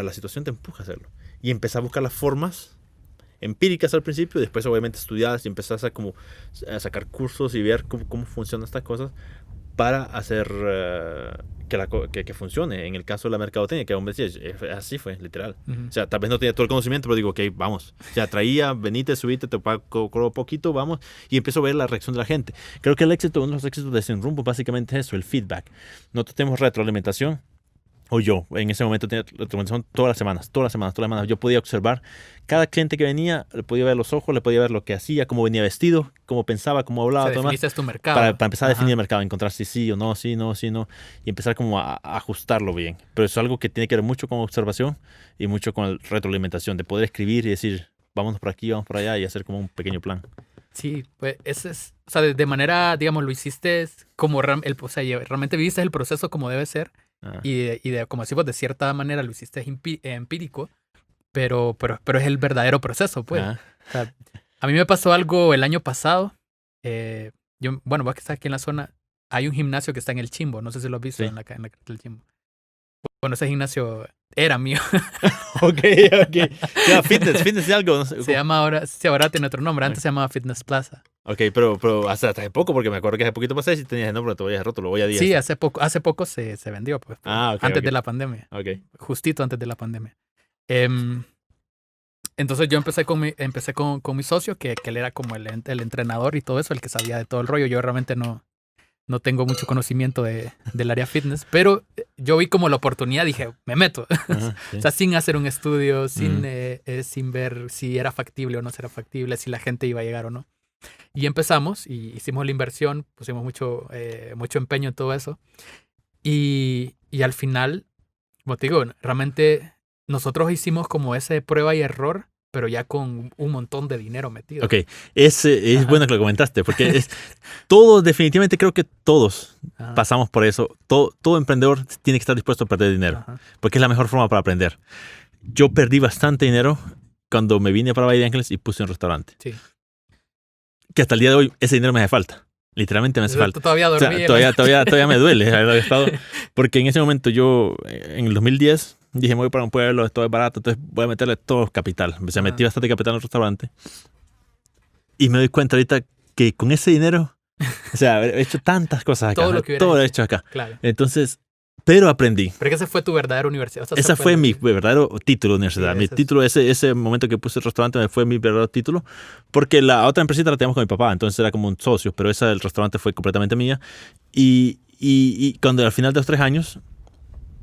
la situación te empuja a hacerlo. Y empezar a buscar las formas empíricas al principio, después obviamente estudiadas y empezás a sacar cursos y ver cómo funcionan estas cosas para hacer que funcione. En el caso de la mercadotecnia, que hombre decía, así fue, literal. O sea, tal vez no tenía todo el conocimiento, pero digo, ok, vamos. O sea, venite, subite, te cobro poquito, vamos. Y empiezo a ver la reacción de la gente. Creo que uno de los éxitos de Sin Rumbo básicamente es eso, el feedback. Nosotros tenemos retroalimentación. O yo, en ese momento tenía retroalimentación todas las semanas. Yo podía observar cada cliente que venía, le podía ver los ojos, le podía ver lo que hacía, cómo venía vestido, cómo pensaba, cómo hablaba. O sea, definiste tu mercado. Para empezar a definir el mercado, encontrar si sí o no, sí, no, sí, no. Y empezar como a ajustarlo bien. Pero eso es algo que tiene que ver mucho con observación y mucho con retroalimentación, de poder escribir y decir, vámonos por aquí, vamos por allá y hacer como un pequeño plan. Sí, pues ese es, o sea, de manera, digamos, lo hiciste como, o sea, realmente viviste el proceso como debe ser. Y como decimos, de cierta manera lo hiciste empírico, pero es el verdadero proceso, pues. O sea, a mí me pasó algo el año pasado. Bueno, vos que estás aquí en la zona, hay un gimnasio que está en El Chimbo, no sé si lo has visto, sí. en la del Chimbo. Bueno, ese gimnasio Era mío. Ok. Ya, fitness de algo. No sé. Se llama ahora, sí, ahora tiene otro nombre. Antes se llamaba Fitness Plaza. Ok, pero hasta hace poco, porque me acuerdo que hace poquito pasé y tenías el nombre, te voy a roto, lo voy a 10. Sí, hace poco se vendió, pues. Ok. Antes de la pandemia. Ok. Justito antes de la pandemia. Entonces yo empecé con mi socio, que él era como el entrenador y todo eso, el que sabía de todo el rollo. Yo realmente no tengo mucho conocimiento del área fitness, pero yo vi como la oportunidad, dije, me meto. Ajá, sí. O sea, sin hacer un estudio, sin ver si era factible o no era factible, si la gente iba a llegar o no. Y empezamos y hicimos la inversión, pusimos mucho empeño en todo eso. Y al final, como te digo, realmente nosotros hicimos como ese prueba y error, pero ya con un montón de dinero metido. Ok, es Ajá. bueno que lo comentaste, porque todos, definitivamente creo que todos Ajá. pasamos por eso. Todo emprendedor tiene que estar dispuesto a perder dinero, Ajá. porque es la mejor forma para aprender. Yo perdí bastante dinero cuando me vine para Valle de Ángeles y puse un restaurante. Sí. Que hasta el día de hoy ese dinero me hace falta. Literalmente me hace falta. Todavía O sea, dormí. todavía me duele haber estado. Porque en ese momento yo, en el 2010, dije, me voy para un pueblo, esto es barato, entonces voy a meterle todo capital. O sea, metí bastante capital en el restaurante. Y me doy cuenta ahorita que con ese dinero, o sea, he hecho tantas cosas acá. Todo lo he hecho acá. Claro. Entonces, pero aprendí. Pero que esa fue tu verdadera universidad. O sea, ese fue mi verdadero título de universidad. Sí, Mi título, ese momento que puse el restaurante fue mi verdadero título. Porque la otra empresita la teníamos con mi papá, entonces era como un socio, pero esa del restaurante fue completamente mía. Y cuando al final de los 3 años,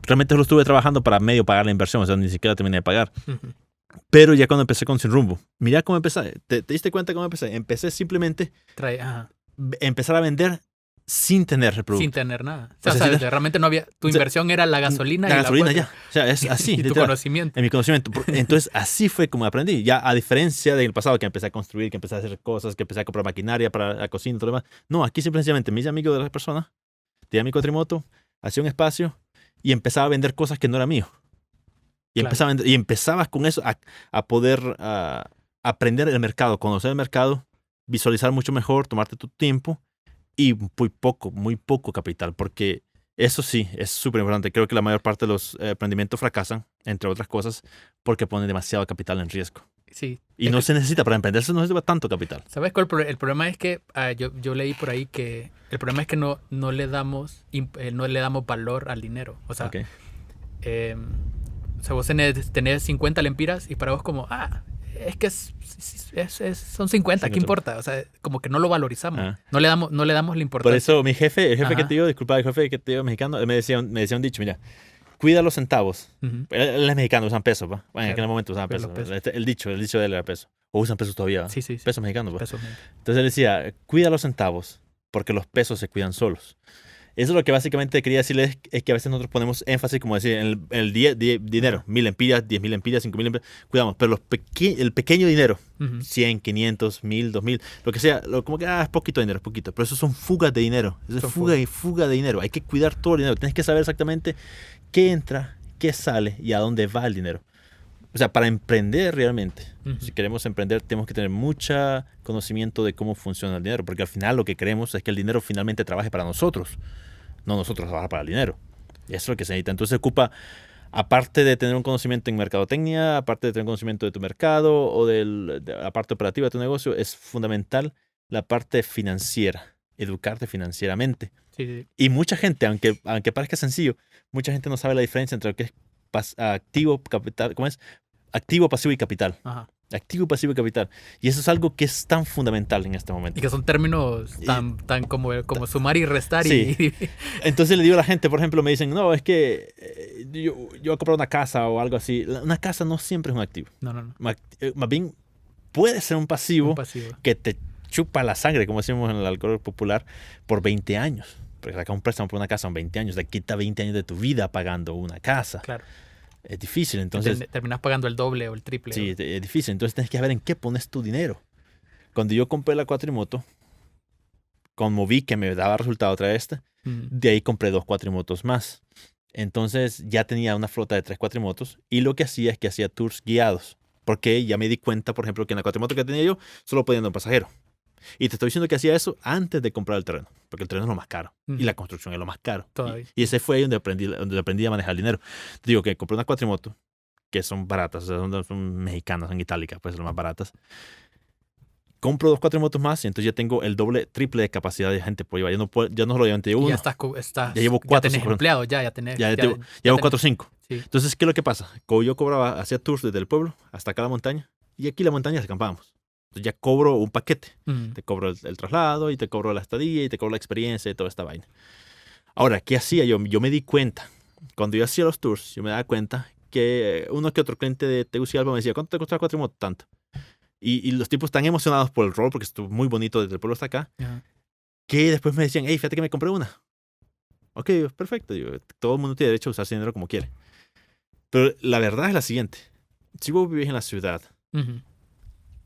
realmente lo estuve trabajando para medio pagar la inversión, o sea, ni siquiera terminé de pagar. Uh-huh. Pero ya cuando empecé con Sin Rumbo, mira cómo empecé. ¿Te diste cuenta cómo empecé? Empecé simplemente empezar a vender sin tener el producto. Sin tener nada. O sea, realmente no había... Tu inversión era la gasolina. La gasolina ya. O sea, es así. Y tu conocimiento. En mi conocimiento. Entonces, así fue como aprendí. Ya a diferencia del pasado, que empecé a construir, que empecé a hacer cosas, que empecé a comprar maquinaria para la cocina y todo lo demás. No, aquí simplemente me hice amigo de las personas, tenía mi cuatrimoto, hacía un espacio y empezaba a vender cosas que no era mío. Y, claro. Empezabas con eso a poder aprender el mercado, conocer el mercado, visualizar mucho mejor, tomarte tu tiempo. Y muy poco capital, porque eso sí, es súper importante. Creo que la mayor parte de los emprendimientos fracasan, entre otras cosas, porque ponen demasiado capital en riesgo. Sí. Y no se necesita, para emprender no se necesita tanto capital. ¿Sabes cuál? El problema es que yo leí por ahí que el problema es que no le damos valor al dinero. O sea, okay. O sea, vos tenés 50 lempiras y para vos como, es que son 50, ¿qué importa? O sea, como que no lo valorizamos. No le damos la importancia. Por eso mi jefe, el jefe que te digo, disculpa, el jefe que te digo mexicano, él me decía un dicho, mira, cuida los centavos. Uh-huh. Él es mexicano, usan pesos, ¿va? Bueno, claro, en aquel momento usaban pesos. El dicho de él era peso. O usan pesos todavía, ¿va? Sí. Pesos mexicanos, ¿va? Pesos. Entonces él decía, cuida los centavos, porque los pesos se cuidan solos. Eso es lo que básicamente quería decirles, es que a veces nosotros ponemos énfasis, como decir, en el dinero, 1,000 lempiras, 10,000 lempiras, 5,000 lempiras, cuidamos, pero el pequeño dinero, 100, 500, 1,000, 2,000, lo que sea, como que es poquito dinero, es poquito, pero eso son fugas de dinero, eso es fuga de dinero, hay que cuidar todo el dinero, tienes que saber exactamente qué entra, qué sale y a dónde va el dinero. O sea, para emprender realmente, si queremos emprender, tenemos que tener mucho conocimiento de cómo funciona el dinero, porque al final lo que queremos es que el dinero finalmente trabaje para nosotros, no nosotros trabajar para el dinero. Y eso es lo que se necesita. Entonces se ocupa, aparte de tener un conocimiento en mercadotecnia, aparte de tener un conocimiento de tu mercado o de la parte operativa de tu negocio, es fundamental la parte financiera, educarte financieramente. Sí. Y mucha gente, aunque parezca sencillo, mucha gente no sabe la diferencia entre lo que es activo, capital, ¿cómo es? Activo, pasivo y capital. Ajá. Activo, pasivo y capital. Y eso es algo que es tan fundamental en este momento. Y que son términos tan como sumar y restar. Sí. Entonces le digo a la gente, por ejemplo, me dicen, no, es que yo voy a comprar una casa o algo así. Una casa no siempre es un activo. No. Más bien puede ser un pasivo que te chupa la sangre, como decimos en el alcohol popular, por 20 años. Porque sacar un préstamo por una casa en 20 años, te quita 20 años de tu vida pagando una casa. Claro. Es difícil, entonces... Terminas pagando el doble o el triple. Sí, es difícil. Entonces tienes que ver en qué pones tu dinero. Cuando yo compré la cuatrimoto, como vi que me daba resultado otra vez, de ahí compré 2 cuatrimotos más. Entonces ya tenía una flota de 3 cuatrimotos y lo que hacía es que hacía tours guiados. Porque ya me di cuenta, por ejemplo, que en la cuatrimoto que tenía yo solo podía andar un pasajero. Y te estoy diciendo que hacía eso antes de comprar el terreno, porque el terreno es lo más caro Ujú. y la construcción es lo más caro. Todavía. Y ese fue ahí donde aprendí a manejar el dinero. Te digo que compré una cuatrimoto, que son baratas, o sea, son mexicanas, son itálicas, pues son las más baratas. Compro 2 cuatrimotos más y entonces ya tengo el doble, triple de capacidad de gente por llevar. Ya no solamente Y uno, ya estás ya llevo 4 tenés empleados, ya tenés. llevo 4 o 5. Sí. Entonces, ¿qué es lo que pasa? Como yo cobraba, hacía tours desde el pueblo hasta acá a la montaña, y aquí en la montaña acampábamos. Entonces ya cobro un paquete. Ujú. Te cobro el traslado, y te cobro la estadía, y te cobro la experiencia, y toda esta vaina. Ahora, ¿qué hacía yo? Yo me di cuenta, cuando yo hacía los tours, yo me daba cuenta que uno que otro cliente de Tegucigalpa me decía, ¿cuánto te costó la cuatrimoto? Tanto. Y los tipos están emocionados por el rol, porque estuvo muy bonito desde el pueblo hasta acá, Ajá. que después me decían, hey, fíjate que me compré una. Ok, perfecto. Digo, todo el mundo tiene derecho a usar ese dinero como quiere. Pero la verdad es la siguiente. Si vos vivís en la ciudad Ujú.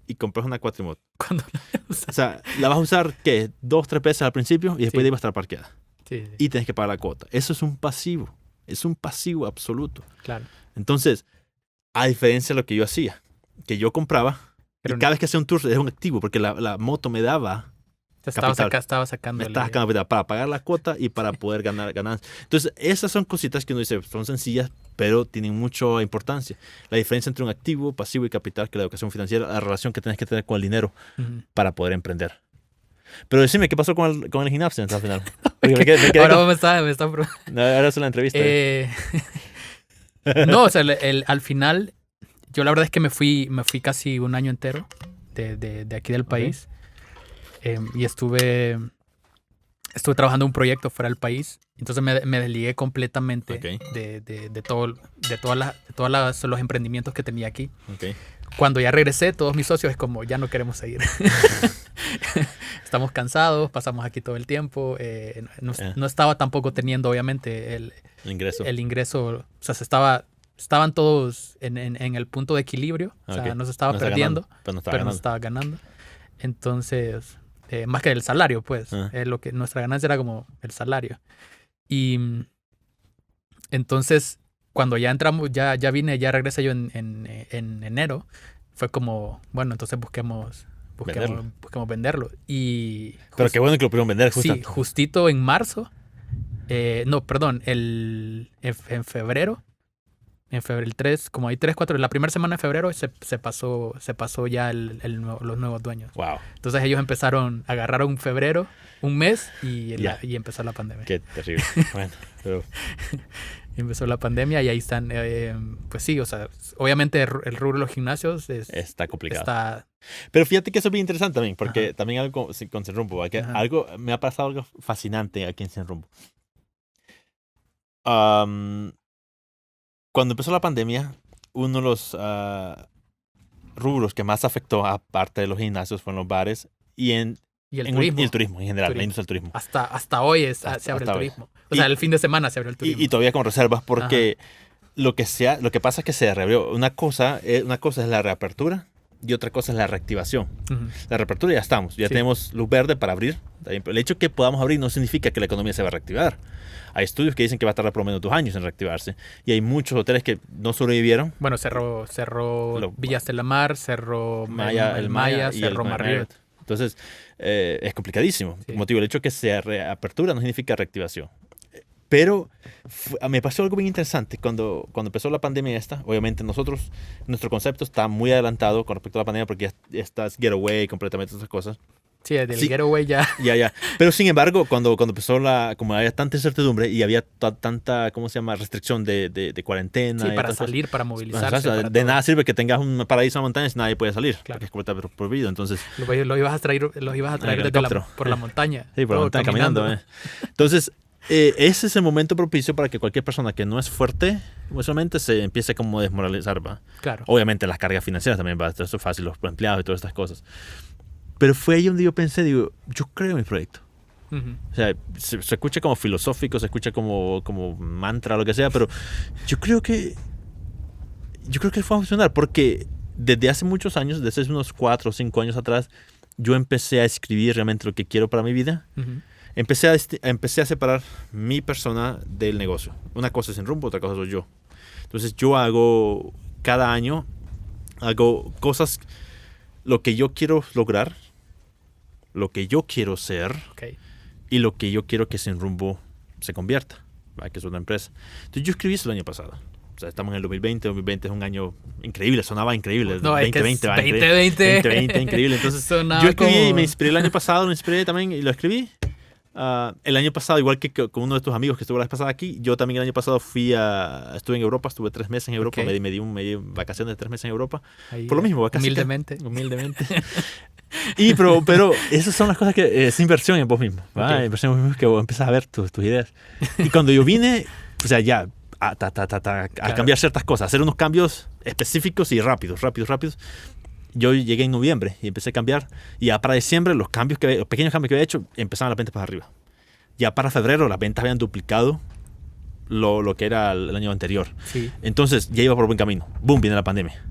y compras una cuatrimoto, Cuando o sea, la vas a usar, ¿qué? 2, 3 veces al principio y después Sí. de ahí va a estar parqueada. Sí, sí, Y tienes que pagar la cuota. Eso es un pasivo. Es un pasivo absoluto. claro. Entonces, a diferencia de lo que yo hacía, que yo compraba, Pero y cada vez que hacía un tour era un activo, porque la moto me daba estaba capital. sacando Me estaba sacando capital para pagar la cuota y para poder ganar ganancias. Entonces, esas son cositas que uno dice, son sencillas, pero tienen mucha importancia. La diferencia entre un activo, pasivo y capital, que la educación financiera, la relación que tienes que tener con el dinero Ujú. para poder emprender. Pero decime, ¿qué pasó con el gimnasio al final? Porque me quedé Ahora con- vos me estás No, ahora es la entrevista. No, o sea, al final, yo la verdad es que me fui casi un año entero de aquí del país. Y estuve trabajando en un proyecto fuera del país. Entonces me desligué completamente Ok. de todos los emprendimientos que tenía aquí. Ok. Cuando ya regresé, todos mis socios es como, ya no queremos seguir. Estamos cansados, pasamos aquí todo el tiempo. No estaba tampoco teniendo, obviamente, El ingreso. el ingreso. O sea, estaban todos en el punto de equilibrio. O sea, Ok. no se estaba No está perdiendo, ganando, pero no está pero no ganando. estaba ganando. Entonces, más que el salario, pues. Ah. Lo que nuestra ganancia era como el salario. Y entonces, cuando ya entramos, ya regresé yo en enero, fue como, bueno, entonces busquemos venderlo. Y Pero qué bueno que lo pudieron vender, justo. sí, justito en marzo, no, perdón, en febrero, el 3, como hay 3, 4, la primera semana de febrero se pasó ya los nuevos dueños. Wow. Entonces ellos agarraron febrero, un mes, y empezó la pandemia. Qué terrible. Bueno, pero Empezó la pandemia y ahí están, pues sí, o sea, obviamente el rubro de los gimnasios está complicado. está... Pero fíjate que eso es bien interesante también, porque Ajá. también algo con Sin Rumbo, que Ajá. me ha pasado algo fascinante aquí en Sin Rumbo. Cuando empezó la pandemia, uno de los rubros que más afectó, aparte de los gimnasios, fueron los bares y Y el turismo. y el turismo en general, la Turismo. industria del turismo. Hasta hoy se abre hasta el hoy. turismo. O sea, el fin de semana se abre el turismo. Y todavía con reservas, porque lo que pasa es que se reabrió. Una cosa es la reapertura y otra cosa es la reactivación. Ujú. La reapertura ya estamos, ya Sí. tenemos luz verde para abrir. El hecho de que podamos abrir no significa que la economía se va a reactivar. Hay estudios que dicen que va a tardar por lo menos 2 años en reactivarse. Y hay muchos hoteles que no sobrevivieron. Bueno, cerró Villas de la Mar, cerró el Maya Maya, y cerró el Marriott. Entonces, es complicadísimo. Sí. Como te digo, el hecho de que sea reapertura no significa reactivación. Pero me pasó algo bien interesante cuando empezó la pandemia esta. Obviamente nuestro concepto está muy adelantado con respecto a la pandemia porque ya estás getaway completamente esas cosas. Sí, del Sí. getaway ya. Ya. Pero sin embargo, cuando empezó como había tanta incertidumbre y había tanta, ¿cómo se llama? Restricción de cuarentena. Sí, y para todas cosas. salir, para Bueno, movilizarse. ¿sabes? para De todo. nada sirve que tengas un paraíso en la montaña si nadie puede salir. Claro. Porque es completamente prohibido. Entonces, Los ibas a traer helicóptero. por la montaña. sí, por la todo montaña caminando. Entonces, ese es el momento propicio para que cualquier persona que no es fuerte, usualmente se empiece como a desmoralizar, ¿va? Claro. Obviamente las cargas financieras también, ¿va? Eso es fácil, los empleados y todas estas cosas. Pero fue ahí donde yo pensé, yo creo en mi proyecto. Ujú. O sea, se escucha como filosófico, se escucha como mantra, lo que sea, pero yo creo que fue a funcionar porque desde hace muchos años, desde hace unos 4 o 5 años atrás, yo empecé a escribir realmente lo que quiero para mi vida. Ujú. Empecé a separar mi persona del negocio. Una cosa es Sin Rumbo, otra cosa soy yo. Entonces yo cada año hago cosas, lo que yo quiero lograr, lo que yo quiero ser Ok. y lo que yo quiero que Sin Rumbo se convierta, ¿va? Que es una empresa. Entonces yo escribí eso el año pasado. O sea, estamos en el 2020. 2020 es un año increíble, sonaba increíble. No, es que es 2020, va, 2020. 2020, increíble. Entonces Sonaba yo escribí y como- me inspiré el año pasado, me inspiré también y lo escribí. El año pasado, igual que con uno de tus amigos que estuvo la vez pasada aquí, yo también el año pasado estuve en Europa, estuve 3 meses en Europa, Ok. me di vacaciones de 3 meses en Europa. Ahí, Por lo mismo, casi humildemente. humildemente. Pero esas son las cosas que es inversión en vos mismo, ¿va? Ok. Inversión en vos mismo que vos empiezas a ver tus ideas. Y cuando yo vine, o sea, ya a Claro. cambiar ciertas cosas, hacer unos cambios específicos y rápidos. Yo llegué en noviembre y empecé a cambiar. Y ya para diciembre, los pequeños cambios que había hecho, empezaban las ventas para arriba. Ya para febrero, las ventas habían duplicado lo que era el año anterior. Sí. Entonces, ya iba por buen camino. Boom, viene la pandemia.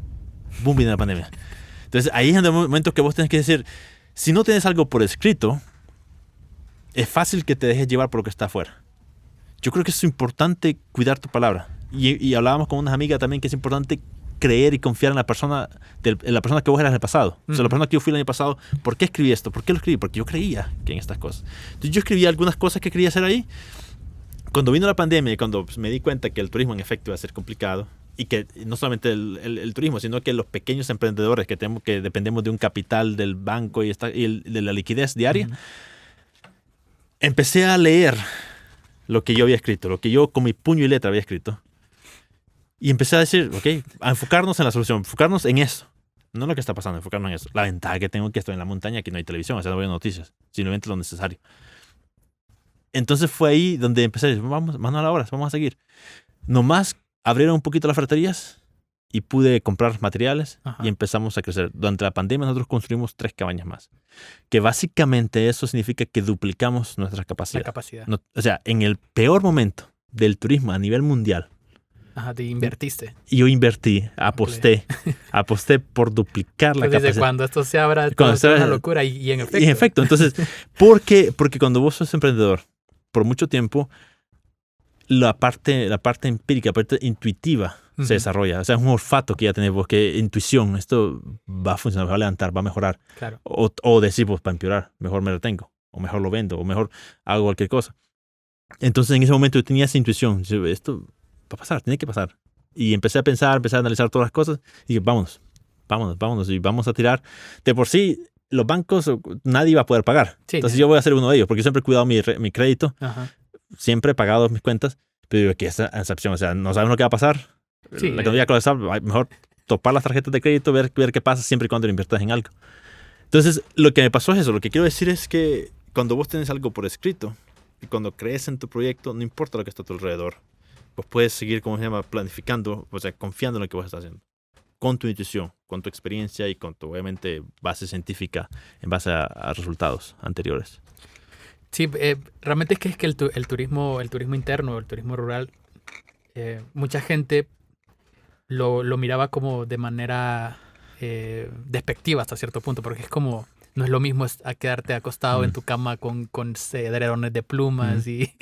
Entonces, ahí es el momento que vos tenés que decir, si no tienes algo por escrito, es fácil que te dejes llevar por lo que está afuera. Yo creo que es importante cuidar tu palabra. Y hablábamos con unas amigas también que es importante creer y confiar en la persona que vos eras en el pasado. O sea, la persona que yo fui el año pasado. ¿Por qué escribí esto? ¿Por qué lo escribí? Porque yo creía que en estas cosas. Entonces yo escribí algunas cosas que quería hacer ahí. Cuando vino la pandemia y cuando me di cuenta que el turismo en efecto iba a ser complicado, y que no solamente el turismo, sino que los pequeños emprendedores que dependemos de un capital del banco y de la liquidez diaria, empecé a leer lo que yo había escrito, lo que yo con mi puño y letra había escrito. Y empecé a decir, ok, a enfocarnos en la solución, enfocarnos en eso. No lo que está pasando, enfocarnos en eso. La ventaja que tengo es que estoy en la montaña, aquí no hay televisión, o sea, no veo noticias, simplemente lo necesario. Entonces fue ahí donde empecé a decir, vamos, mano a la obra, vamos a seguir. Nomás abrieron un poquito las ferreterías y pude comprar materiales. Ajá. Y empezamos a crecer. Durante la pandemia nosotros construimos 3 cabañas más. Que básicamente eso significa que duplicamos nuestra La capacidad. capacidad. O sea, en el peor momento del turismo a nivel mundial, Ajá, te invertiste. yo invertí, aposté por duplicar la Pues desde capacidad. cuando esto se abra, Cuando todo se será abra- una locura. Y en efecto. Y en efecto, entonces, porque cuando vos sos emprendedor, por mucho tiempo, la parte empírica, la parte intuitiva Ujú. se desarrolla. O sea, es un olfato que ya tenés vos, que intuición, esto va a funcionar, va a levantar, va a mejorar. Claro. O decir, pues, para empeorar, mejor me retengo, o mejor lo vendo, o mejor hago cualquier cosa. Entonces, en ese momento yo tenía esa intuición. Esto va a pasar, tiene que pasar. Y empecé a pensar, empecé a analizar todas las cosas. Y dije, vámonos. Y vamos a tirar. De por sí, los bancos, nadie iba a poder pagar. Sí, Entonces, sí. yo voy a ser uno de ellos, porque yo siempre he cuidado mi crédito. Ajá. Siempre he pagado mis cuentas. Pero digo que esa excepción, o sea, no sabemos lo que va a pasar. Sí, La economía colapsar, mejor topar las tarjetas de crédito, ver qué pasa siempre y cuando lo inviertas en algo. Entonces, lo que me pasó es eso. Lo que quiero decir es que cuando vos tenés algo por escrito y cuando crees en tu proyecto, no importa lo que está a tu alrededor, vos puedes seguir, como se llama, planificando, o sea, confiando en lo que vos estás haciendo. Con tu intuición, con tu experiencia y con tu, obviamente, base científica en base a resultados anteriores. Sí, realmente es que el turismo interno, el turismo rural, mucha gente lo miraba como de manera despectiva hasta cierto punto, porque es como, no es lo mismo a quedarte acostado en tu cama con edredones de plumas y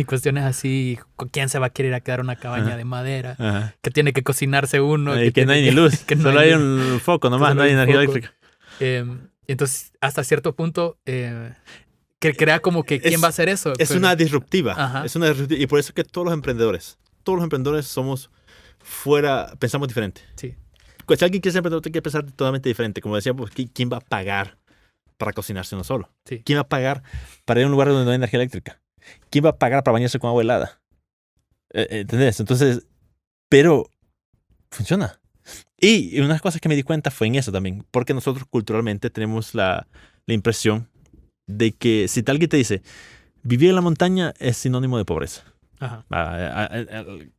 cuestiones así. ¿Con quién se va a querer a quedar en una cabaña de madera? Ajá. Que tiene que cocinarse uno. Y que no hay ni luz, que no solo hay hay luz. un foco nomás, Solo no hay hay un energía foco. eléctrica. Entonces, hasta cierto punto, que crea como que ¿quién va a hacer eso? Es Pero- una disruptiva. Ajá. Es una disruptiva. Y por eso es que todos los emprendedores pensamos diferente. Sí, Pues, si alguien quiere ser emprendedor, tiene que pensar totalmente diferente. Como decíamos, ¿quién va a pagar para cocinarse uno solo? sí. ¿Quién va a pagar para ir a un lugar donde no hay energía eléctrica? ¿Quién va a pagar para bañarse con agua helada? ¿Entendés? Entonces, pero funciona. Y una de las cosas que me di cuenta fue en eso también, porque nosotros culturalmente tenemos la impresión de que si alguien te dice, vivir en la montaña es sinónimo de pobreza. Ajá. Sí,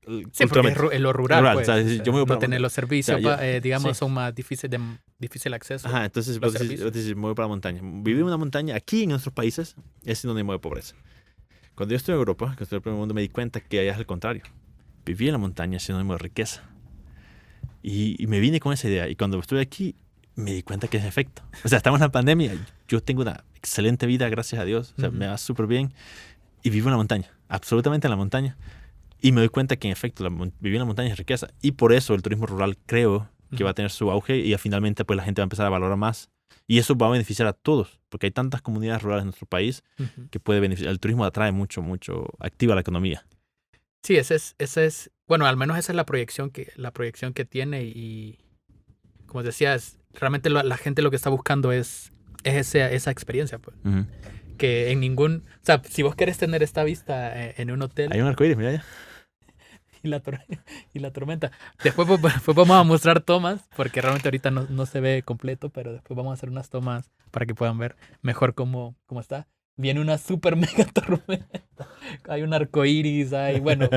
porque Culturalmente. es lo rural, Rural, pues. o sea, yo me voy no para- tener los servicios, o sea, digamos, sí. son más difíciles de difícil acceso. Ajá, entonces los vos servicios. decís, me voy para la montaña. Vivir en una montaña aquí en nuestros países es sinónimo de pobreza. Cuando yo estuve en Europa, que estuve en el primer mundo, me di cuenta que allá es el contrario. Vivir en la montaña es sinónimo de riqueza. Y me vine con esa idea. Y cuando estuve aquí, me di cuenta que es efecto. O sea, estamos en la pandemia. Yo tengo una excelente vida, gracias a Dios. O sea, me va súper bien. Y vivo en la montaña, absolutamente en la montaña. Y me doy cuenta que en efecto vivir en la montaña es riqueza. Y por eso el turismo rural creo que va a tener su auge y finalmente pues la gente va a empezar a valorar más Y eso va a beneficiar a todos, porque hay tantas comunidades rurales en nuestro país que puede beneficiar. El turismo atrae mucho, activa la economía. Sí, bueno, al menos esa es la proyección que tiene y como decías, realmente la gente lo que está buscando es esa experiencia, pues. Que en o sea, si vos querés tener esta vista en un hotel. Hay un arcoíris, mira ya. Y la tormenta. Después vamos a mostrar tomas, porque realmente ahorita no se ve completo, pero después vamos a hacer unas tomas para que puedan ver mejor cómo está. Viene una super mega tormenta. Hay un arco iris, hay, bueno,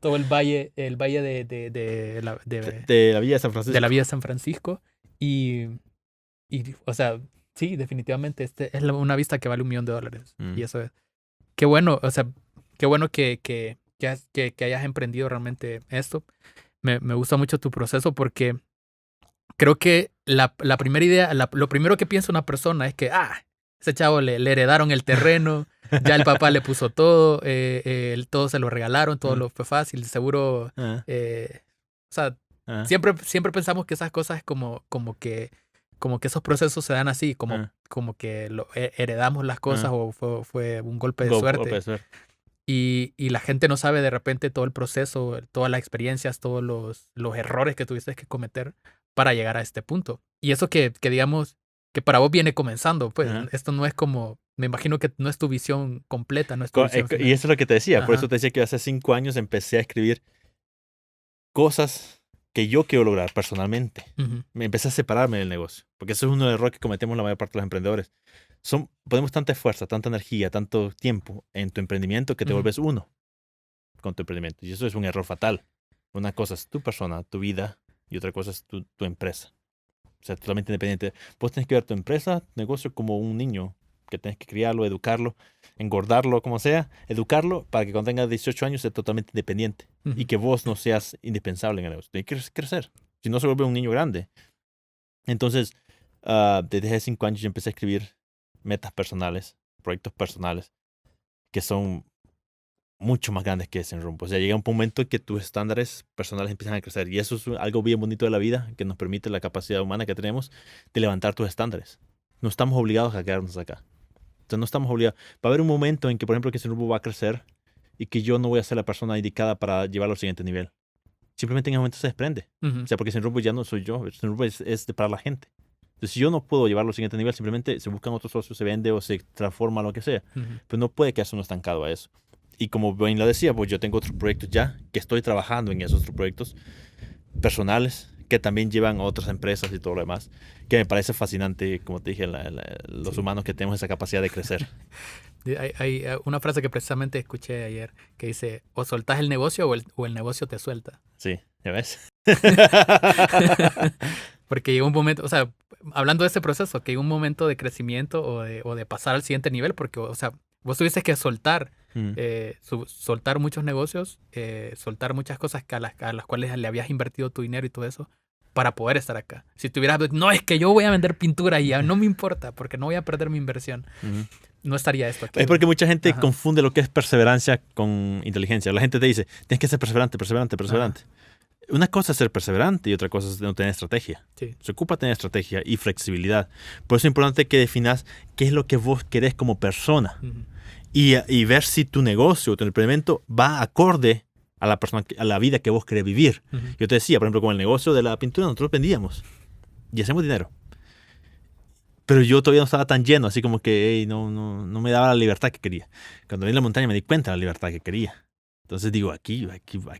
todo el valle de la Villa de San Francisco. De la Villa de San Francisco. Y o sea, sí, definitivamente es una vista que vale $1,000,000. Y eso es. Qué bueno, o sea, qué bueno que hayas emprendido realmente esto. Me gusta mucho tu proceso porque creo que la primera idea, lo primero que piensa una persona es que, ese chavo le heredaron el terreno, ya el papá le puso todo, todo se lo regalaron, todo lo fue fácil, seguro, o sea, siempre pensamos que esas cosas como que esos procesos se dan así, como que heredamos las cosas o fue un golpe de suerte. Y la gente no sabe de repente todo el proceso, todas las experiencias, todos los errores que tuviste que cometer para llegar a este punto. Y eso que digamos, que para vos viene comenzando, pues esto no es como, me imagino que no es tu visión completa, no es tu visión final. Y eso es lo que te decía, por eso te decía que hace 5 años empecé a escribir cosas que yo quiero lograr personalmente. Me empecé a separarme del negocio, porque eso es uno de los errores que cometemos la mayor parte de los emprendedores. Ponemos tanta fuerza, tanta energía, tanto tiempo en tu emprendimiento que te vuelves uno con tu emprendimiento. Y eso es un error fatal. Una cosa es tu persona, tu vida, y otra cosa es tu empresa. O sea, totalmente independiente. Vos tenés que ver tu empresa, tu negocio como un niño, que tenés que criarlo, educarlo, engordarlo, como sea, educarlo para que cuando tenga 18 años sea totalmente independiente y que vos no seas indispensable en el negocio. Tienes que crecer. Si no, se vuelve un niño grande. Entonces, desde hace 5 años yo empecé a escribir metas personales, proyectos personales, que son mucho más grandes que ese rumbo. O sea, llega un momento en que tus estándares personales empiezan a crecer. Y eso es algo bien bonito de la vida, que nos permite la capacidad humana que tenemos de levantar tus estándares. No estamos obligados a quedarnos acá. Entonces no estamos obligados. Va a haber un momento en que, por ejemplo, que ese rumbo va a crecer y que yo no voy a ser la persona indicada para llevarlo al siguiente nivel. Simplemente en ese momento se desprende. O sea, porque ese rumbo ya no soy yo. Ese rumbo es para la gente. Entonces, si yo no puedo llevarlo al siguiente nivel, simplemente se buscan otros socios, se vende o se transforma, lo que sea. Pero no puede quedarse uno estancado a eso. Y como Wayne lo decía, pues yo tengo otros proyectos ya, que estoy trabajando en esos otros proyectos personales, que también llevan a otras empresas y todo lo demás, que me parece fascinante, como te dije, los humanos que tenemos esa capacidad de crecer. Hay una frase que precisamente escuché ayer, que dice, o soltás el negocio o el negocio te suelta. Sí, ¿ya ves? Porque llegó un momento, o sea, hablando de ese proceso, que llegó un momento de crecimiento o de pasar al siguiente nivel, porque, o sea, vos tuviste que soltar, soltar muchos negocios, soltar muchas cosas a las cuales le habías invertido tu dinero y todo eso, para poder estar acá. Si tuvieras, no, es que yo voy a vender pintura y ya no me importa, porque no voy a perder mi inversión. No estaría esto aquí. Es porque mucha gente confunde lo que es perseverancia con inteligencia. La gente te dice, tienes que ser perseverante. Una cosa es ser perseverante y otra cosa es no tener estrategia. Sí. Se ocupa tener estrategia y flexibilidad. Por eso es importante que definas qué es lo que vos querés como persona y ver si tu negocio o tu emprendimiento va acorde a la persona, a la vida que vos querés vivir. Yo te decía, por ejemplo, con el negocio de la pintura, nosotros vendíamos y hacemos dinero. Pero yo todavía no estaba tan lleno, así como que no me daba la libertad que quería. Cuando vine a la montaña me di cuenta de la libertad que quería. Entonces digo, aquí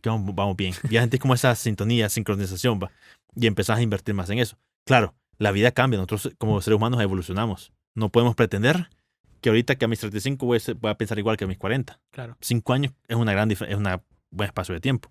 vamos bien. Ya sentí como esa sintonía, sincronización, va. Y empezás a invertir más en eso. Claro, la vida cambia. Nosotros como seres humanos evolucionamos. No podemos pretender que ahorita que a mis 35 voy a pensar igual que a mis 40. Claro. 5 años es un buen espacio de tiempo.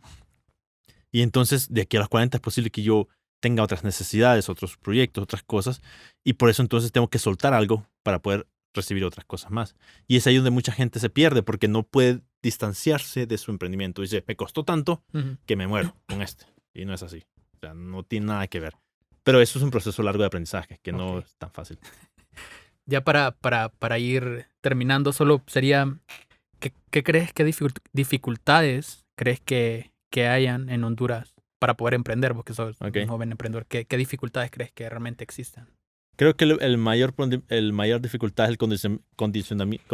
Y entonces, de aquí a los 40 es posible que yo tenga otras necesidades, otros proyectos, otras cosas. Y por eso entonces tengo que soltar algo para poder recibir otras cosas más. Y es ahí donde mucha gente se pierde porque no puede distanciarse de su emprendimiento. Dice, me costó tanto que me muero con este. Y no es así. O sea, no tiene nada que ver. Pero eso es un proceso largo de aprendizaje que no es tan fácil. Ya para ir terminando, solo sería, ¿qué crees que dificultades crees que hayan en Honduras para poder emprender? Vos que sos un joven emprendedor, ¿qué dificultades crees que realmente existan? Creo que el mayor dificultad es el Condicionamiento.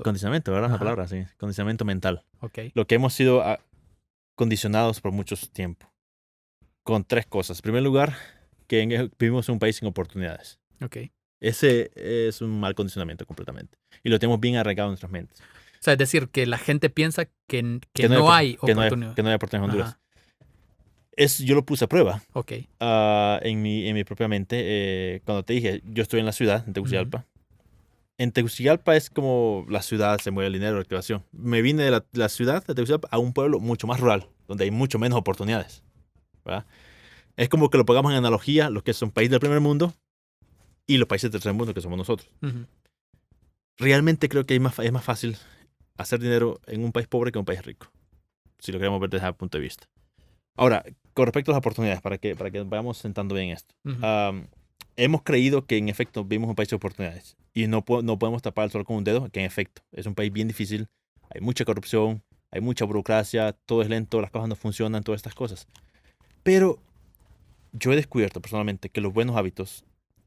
condicionamiento, ¿verdad? La Ajá. palabra, sí. Condicionamiento mental. Ok. Lo que hemos sido condicionados por mucho tiempo. Con 3 cosas. En primer lugar, que vivimos en un país sin oportunidades. Ok. Ese es un mal condicionamiento completamente. Y lo tenemos bien arraigado en nuestras mentes. O sea, es decir, que la gente piensa que Que no hay que no hay, oportunidad. que no hay oportunidades en Honduras. Ajá. Yo lo puse a prueba Ok. en mi propia mente. Cuando te dije, yo estoy en la ciudad, en Tegucigalpa. En Tegucigalpa es como la ciudad, se mueve el dinero, la activación. Me vine de la ciudad de Tegucigalpa a un pueblo mucho más rural, donde hay mucho menos oportunidades, ¿verdad? Es como que lo pongamos en analogía lo que es un país del primer mundo y los países del tercer mundo, que somos nosotros. Ujú. Realmente creo que es más fácil hacer dinero en un país pobre que en un país rico, si lo queremos ver desde ese punto de vista. Ahora, con respecto a las oportunidades, para que vayamos sentando bien esto. Ujú. Hemos creído que en efecto vivimos un país de oportunidades y no podemos tapar el sol con un dedo, que en efecto es un país bien difícil, hay mucha corrupción, hay mucha burocracia, todo es lento, las cosas no funcionan, todas estas cosas. Pero yo he descubierto personalmente que los buenos hábitos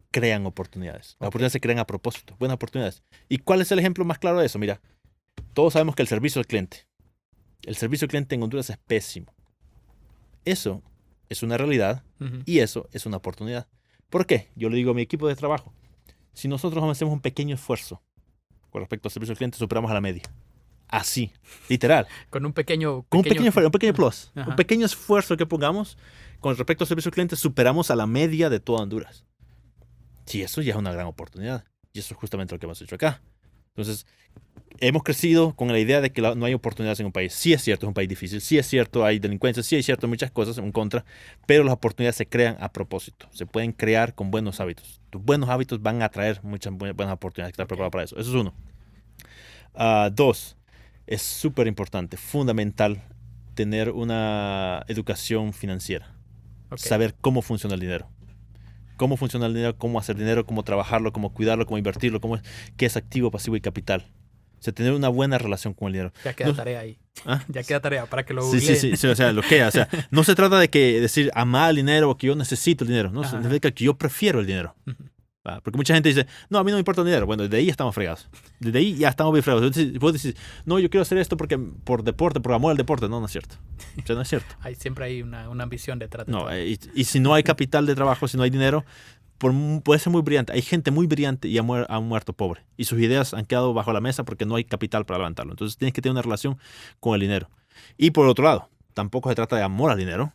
crean oportunidades. Las Ok. oportunidades se crean a propósito, buenas oportunidades. ¿Y cuál es el ejemplo más claro de eso? Mira, todos sabemos que el servicio al cliente en Honduras es pésimo. Eso es una realidad Ujú. y eso es una oportunidad. ¿Por qué? Yo le digo a mi equipo de trabajo, si nosotros hacemos un pequeño esfuerzo con respecto al servicio al cliente, superamos a la media. Así, literal. Con un pequeño, Con un pequeño plus, Ajá. un pequeño esfuerzo que pongamos con respecto al servicio al cliente, superamos a la media de toda Honduras. Sí, eso ya es una gran oportunidad. Y eso es justamente lo que hemos hecho acá. Entonces, hemos crecido con la idea de que no hay oportunidades en un país. Sí es cierto, es un país difícil. Sí es cierto, hay delincuencia. Sí es cierto, muchas cosas en contra. Pero las oportunidades se crean a propósito. Se pueden crear con buenos hábitos. Tus buenos hábitos van a traer muchas buenas oportunidades. Estar preparado para eso. Eso es uno. 2, es súper importante, fundamental, tener una educación financiera. Ok. Saber cómo funciona el dinero. Cómo funciona el dinero, cómo hacer dinero, cómo trabajarlo, cómo cuidarlo, cómo invertirlo, qué es activo, pasivo y capital. O sea, tener una buena relación con el dinero. Ya queda No- tarea ahí. ¿Ah? Ya queda tarea para que lo Sí, googleen. sí, o sea, lo que, o sea, no se trata de que decir amar el dinero o que yo necesito el dinero, no, Ajá. significa que yo prefiero el dinero. Ujú. ¿Va? Porque mucha gente dice, no, a mí no me importa el dinero. Bueno, desde ahí estamos fregados. Desde ahí ya estamos bien fregados. Entonces, vos decís, no, yo quiero hacer esto porque por deporte, por amor al deporte. No, no es cierto. O sea, no es cierto. Siempre hay una ambición detrás de No, todo. y si no hay capital de trabajo, si no hay dinero, puede ser muy brillante. Hay gente muy brillante y ha muerto pobre. Y sus ideas han quedado bajo la mesa porque no hay capital para levantarlo. Entonces tienes que tener una relación con el dinero. Y por otro lado, tampoco se trata de amor al dinero,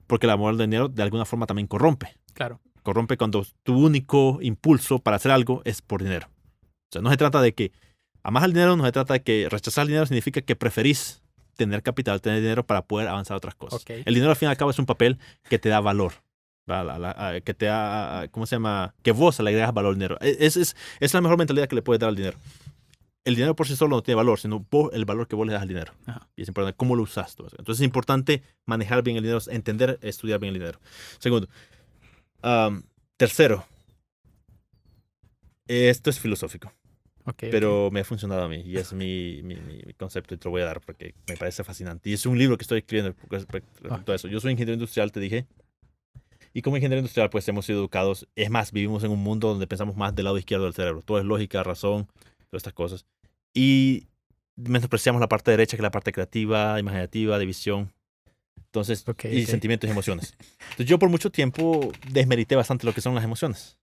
porque el amor al dinero de alguna forma también corrompe. Claro. Corrompe cuando tu único impulso para hacer algo es por dinero. O sea, no se trata de que amas al dinero, no se trata de que rechazar el dinero significa que preferís tener capital, tener dinero para poder avanzar a otras cosas. Ok. El dinero al fin y al cabo es un papel que te da valor. Que te da, ¿cómo se llama? Que vos le agregas valor al dinero. Es la mejor mentalidad que le puedes dar al dinero. El dinero por sí solo no tiene valor, sino el valor que vos le das al dinero. Ajá. Y es importante cómo lo usas. Entonces es importante manejar bien el dinero, entender, estudiar bien el dinero. Segundo, tercero, esto es filosófico, Ok. pero me ha funcionado a mí y es mi concepto y te lo voy a dar porque me parece fascinante. Y es un libro que estoy escribiendo respecto a eso. Yo soy ingeniero industrial, te dije, y como ingeniero industrial pues hemos sido educados. Es más, vivimos en un mundo donde pensamos más del lado izquierdo del cerebro. Todo es lógica, razón, todas estas cosas. Y menospreciamos la parte derecha, que es la parte creativa, imaginativa, de visión. Entonces, y sentimientos y emociones. Entonces, yo por mucho tiempo desmerité bastante lo que son las emociones.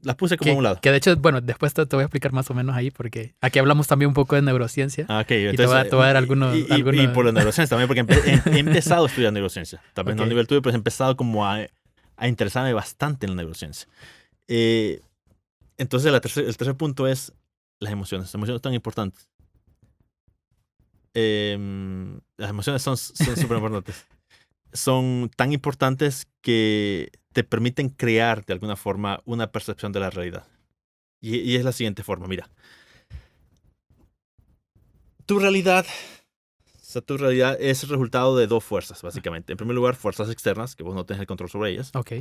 Las puse como a un lado. Que de hecho, bueno, después te voy a explicar más o menos ahí, porque aquí hablamos también un poco de neurociencia. Ah, ok, y te voy a dar algunos... Y por la neurociencia también, porque he empezado a estudiar neurociencia. También no a nivel tuyo, pero he empezado como a interesarme bastante en la neurociencia. Entonces, el tercer punto es las emociones. Las emociones son tan importantes. Las emociones son súper importantes. Son tan importantes que te permiten crear de alguna forma una percepción de la realidad. Y es la siguiente forma, mira. Tu realidad es el resultado de dos fuerzas, básicamente. En primer lugar, fuerzas externas, que vos no tenés el control sobre ellas. Ok.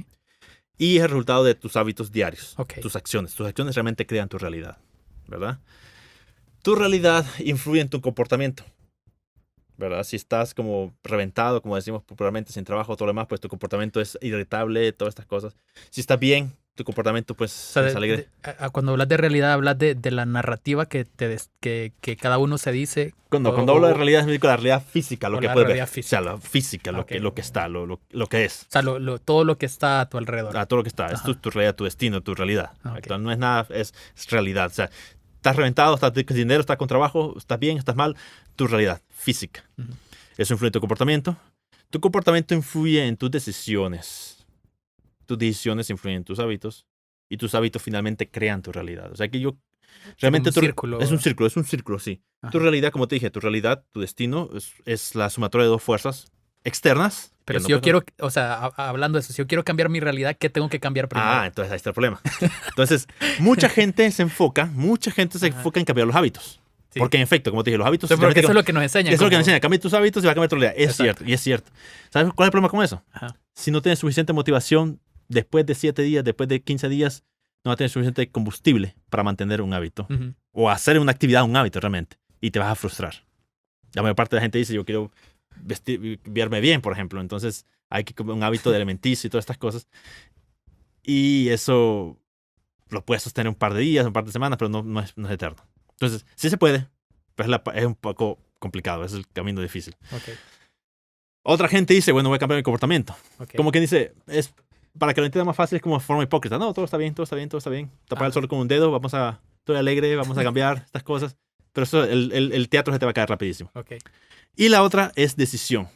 Y es el resultado de tus hábitos diarios, Ok. tus acciones. Tus acciones realmente crean tu realidad, ¿verdad? Tu realidad influye en tu comportamiento, ¿verdad? Si estás como reventado, como decimos popularmente, sin trabajo, todo lo demás, pues tu comportamiento es irritable, todas estas cosas. Si estás bien, tu comportamiento O pues sea, es alegre. cuando hablas de realidad, hablas de la narrativa que cada uno se dice. Cuando hablo de realidad, me digo la realidad física, lo o que la puedes ver. realidad O sea, física. la física, Ok. lo que está, lo que es. O sea, todo lo que está a tu alrededor. Todo lo que está. Es Ajá. tu realidad, tu destino, tu realidad. Ok. Actual, no es nada, es realidad. O sea, estás reventado, estás con dinero, estás con trabajo, estás bien, estás mal. Tu realidad física. Ujú. Eso influye en tu comportamiento. Tu comportamiento influye en tus decisiones. Tus decisiones influyen en tus hábitos. Y tus hábitos finalmente crean tu realidad. O sea que yo realmente Como un círculo. es un círculo, sí. Ajá. Tu realidad, como te dije, tu realidad, tu destino es la sumatoria de dos fuerzas externas. Pero que si no yo puedes- quiero, o sea, hablando de eso, si yo quiero cambiar mi realidad, ¿qué tengo que cambiar primero? Entonces ahí está el problema. Entonces, mucha gente se enfoca Ajá. en cambiar los hábitos. Sí. Porque en efecto, como te dije, los hábitos... Sí, porque finalmente eso es lo que nos enseñan. eso es lo que nos como- enseña. Cambia tus hábitos y va a cambiar tu realidad. Es Exacto. cierto, y es cierto. ¿Sabes cuál es el problema con eso? Ajá. Si no tienes suficiente motivación, después de 7 días, después de 15 días, no vas a tener suficiente combustible para mantener un hábito. Ujú. O hacer una actividad un hábito realmente. Y te vas a frustrar. La mayor parte de la gente dice, yo quiero verme bien, por ejemplo. Entonces hay que comer un hábito de alimenticio y todas estas cosas. Y eso lo puedes sostener un par de días, un par de semanas, pero no es eterno. Entonces, sí se puede, pero es un poco complicado. Es el camino difícil. Ok, Otra gente dice, bueno, voy a cambiar mi comportamiento. ok. Como quien dice, es para que lo entienda más fácil, es como forma hipócrita. No, todo está bien, todo está bien, todo está bien. Tapar el sol con un dedo, estoy alegre, vamos a cambiar estas cosas. Pero eso, el teatro se te va a caer rapidísimo. Ok. Y la otra es decisión.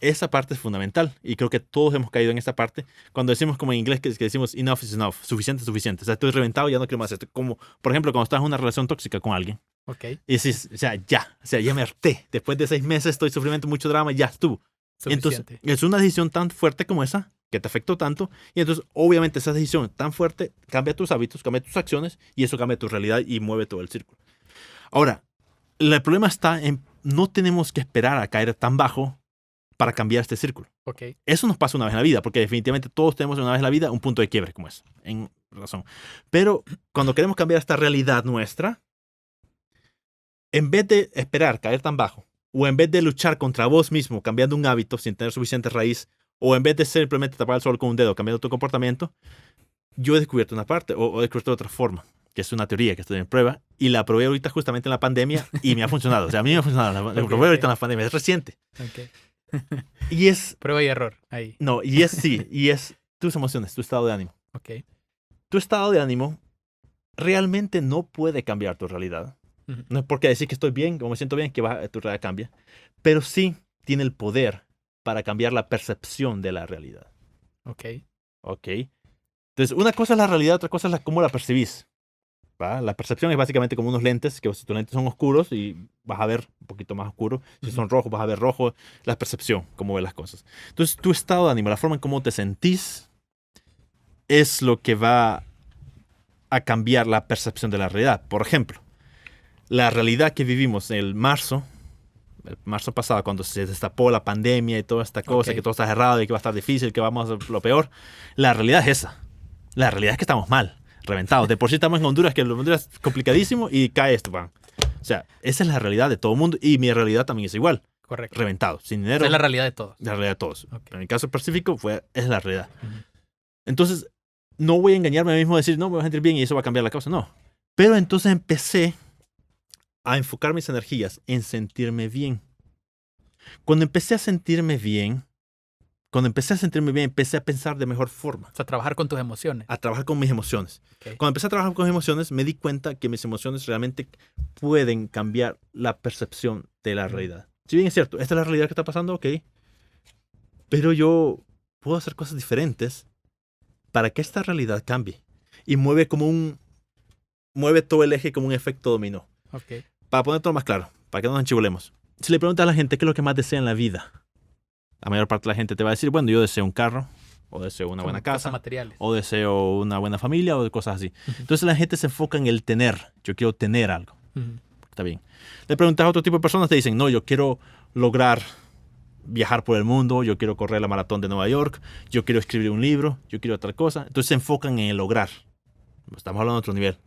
Esa parte es fundamental y creo que todos hemos caído en esa parte. Cuando decimos como en inglés que decimos enough is enough, suficiente es suficiente. O sea, estoy reventado, ya no quiero más esto. Como, por ejemplo, cuando estás en una relación tóxica con alguien Ok. y dices, o sea, ya me harté. Después de 6 meses estoy sufriendo mucho drama, ya estuvo. Entonces, Suficiente. es una decisión tan fuerte como esa, que te afectó tanto, y entonces, obviamente, esa decisión tan fuerte cambia tus hábitos, cambia tus acciones, y eso cambia tu realidad y mueve todo el círculo. Ahora, el problema está en no tenemos que esperar a caer tan bajo para cambiar este círculo. Ok. Eso nos pasa una vez en la vida, porque definitivamente todos tenemos una vez en la vida un punto de quiebre como ese, en razón. Pero cuando queremos cambiar esta realidad nuestra, en vez de esperar caer tan bajo, o en vez de luchar contra vos mismo cambiando un hábito sin tener suficiente raíz, o en vez de simplemente tapar el sol con un dedo cambiando tu comportamiento, yo he descubierto una parte, o he descubierto otra forma, que es una teoría que estoy en prueba, y la probé ahorita justamente en la pandemia, y me ha funcionado. O sea, a mí me ha funcionado. La probé ahorita en la pandemia, es reciente. Ok. Y es, Prueba y error. Ahí. no, y es tus emociones, tu estado de ánimo. Ok. Tu estado de ánimo realmente no puede cambiar tu realidad. Ujú. No es porque decir que estoy bien, como me siento bien, que tu realidad cambia. Pero sí tiene el poder para cambiar la percepción de la realidad. Ok. ¿Ok? Entonces, una cosa es la realidad, otra cosa es cómo la percibís. ¿Va? La percepción es básicamente como unos lentes, que si tus lentes son oscuros y vas a ver un poquito más oscuro. Si Ujú. son rojos, vas a ver rojo. La percepción, cómo ves las cosas. Entonces, tu estado de ánimo, la forma en cómo te sentís, es lo que va a cambiar la percepción de la realidad. Por ejemplo, la realidad que vivimos en el marzo pasado, cuando se destapó la pandemia y toda esta cosa, Ok. que todo está cerrado y que va a estar difícil, que vamos a lo peor, la realidad es esa. La realidad es que estamos mal, reventados. De por sí estamos en Honduras, que en Honduras es complicadísimo y cae esto, van. O sea, esa es la realidad de todo el mundo y mi realidad también es igual. Correcto. Reventado, sin Esa dinero. es la realidad de todos. La realidad de todos. Ok. En el caso específico, es la realidad. Ujú. Entonces, no voy a engañarme a mí mismo a decir, no, me voy a sentir bien y eso va a cambiar la cosa. No. Pero entonces empecé a enfocar mis energías en sentirme bien. Cuando empecé a sentirme bien, empecé a pensar de mejor forma, O sea, trabajar con tus emociones. a trabajar con mis emociones. Ok. Cuando empecé a trabajar con mis emociones, me di cuenta que mis emociones realmente pueden cambiar la percepción de la realidad. Si bien es cierto, esta es la realidad que está pasando, ok. Pero yo puedo hacer cosas diferentes para que esta realidad cambie. Y mueve todo el eje como un efecto dominó. Ok. Para poner todo más claro, para que no nos enchivolemos. Si le preguntas a la gente qué es lo que más desea en la vida, la mayor parte de la gente te va a decir, bueno, yo deseo un carro, o deseo una buena Cosas casa, materiales. o deseo una buena familia, o cosas así. Entonces la gente se enfoca en el tener. Yo quiero tener algo. Ujú. Está bien. Le preguntas a otro tipo de personas, te dicen, no, yo quiero lograr viajar por el mundo, yo quiero correr la maratón de Nueva York, yo quiero escribir un libro, yo quiero otra cosa. Entonces se enfocan en el lograr. Estamos hablando de otro nivel.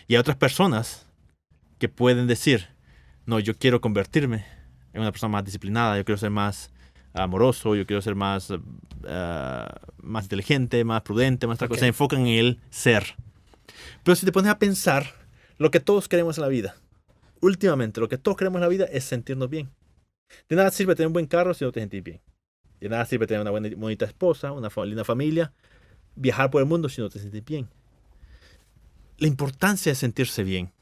Y hay otras personas que pueden decir, no, yo quiero convertirme una persona más disciplinada, yo quiero ser más amoroso, yo quiero ser más inteligente, más prudente, más otra cosa. Se enfocan en el ser. Pero si te pones a pensar, lo que todos queremos en la vida, últimamente, lo que todos queremos en la vida es sentirnos bien. De nada sirve tener un buen carro si no te sentís bien. De nada sirve tener una bonita esposa, una linda familia, viajar por el mundo si no te sentís bien. La importancia de sentirse bien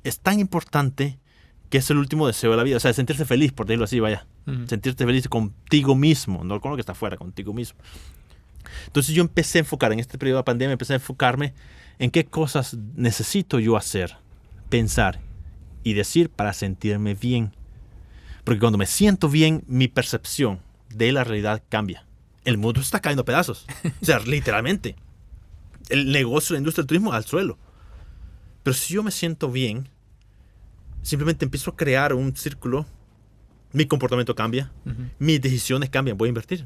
es tan importante que es el último deseo de la vida. O sea, sentirse feliz, por decirlo así, vaya. Sentirte feliz contigo mismo, no con lo que está afuera, contigo mismo. Entonces yo empecé a enfocar, en este periodo de pandemia, empecé a enfocarme en qué cosas necesito yo hacer, pensar y decir para sentirme bien. Porque cuando me siento bien, mi percepción de la realidad cambia. El mundo está cayendo a pedazos. O sea, literalmente. El negocio, la industria del turismo al suelo. Pero si yo me siento bien, simplemente empiezo a crear un círculo. Mi comportamiento cambia. Mis decisiones cambian. Voy a invertir.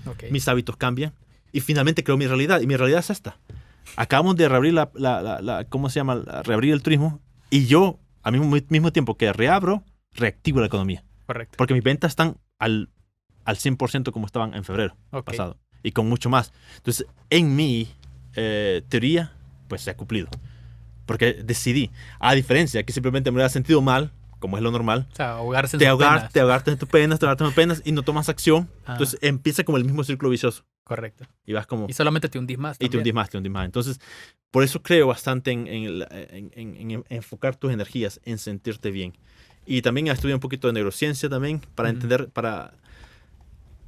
Okay. Mis hábitos cambian. Y finalmente creo mi realidad. Y mi realidad es esta. Acabamos de reabrir ¿cómo se llama? Reabrir el turismo. Y yo, al mismo tiempo que reabro, reactivo la economía. Correcto. Porque mis ventas están al 100% como estaban en febrero pasado. Y con mucho más. Entonces, en mi teoría, pues se ha cumplido. Porque decidí, a diferencia que simplemente me hubiera sentido mal, como es lo normal. O sea, ahogarse en te ahogaste en tus penas y no tomas acción. Entonces empieza como el mismo círculo vicioso. Correcto. Y vas como... Y solamente te hundís más. Y te hundís más. Entonces, por eso creo bastante en enfocar tus energías, en sentirte bien. Y también estudié un poquito de neurociencia también, para entender, para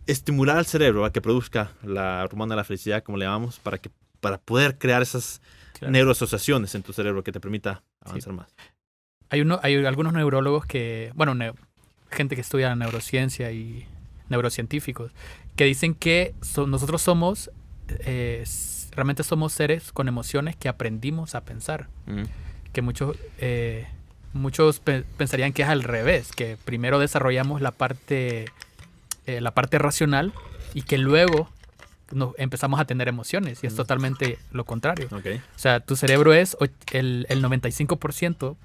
estimular al cerebro a que produzca la hormona de la felicidad, como le llamamos, para poder crear esas neuroasociaciones en tu cerebro que te permita avanzar más. Hay algunos neurólogos que, bueno, gente que estudia neurociencia y neurocientíficos, que dicen que nosotros somos, realmente somos seres con emociones que aprendimos a pensar. Que muchos pensarían que es al revés, que primero desarrollamos la parte racional y que luego empezamos a tener emociones, y es totalmente lo contrario. Okay. O sea, tu cerebro el 95%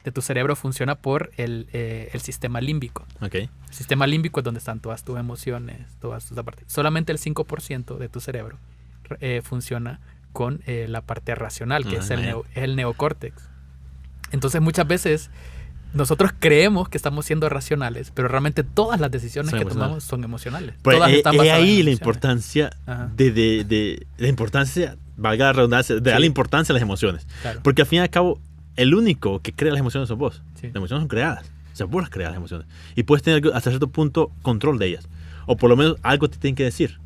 de tu cerebro funciona por el sistema límbico. Okay. El sistema límbico es donde están todas tus emociones, todas tus partes. Solamente el 5% de tu cerebro funciona con la parte racional, que es el neocórtex. Entonces muchas veces nosotros creemos que estamos siendo racionales, pero realmente todas las decisiones que tomamos son emocionales. Pero todas están basadas ahí en la importancia la importancia, valga la redundancia, de darle importancia a las emociones. Claro. Porque al fin y al cabo, el único que crea las emociones sos vos. Sí. Las emociones son creadas. O sea, vos las creas las emociones. Y puedes tener hasta cierto punto control de ellas. O por lo menos algo te tienen que decir.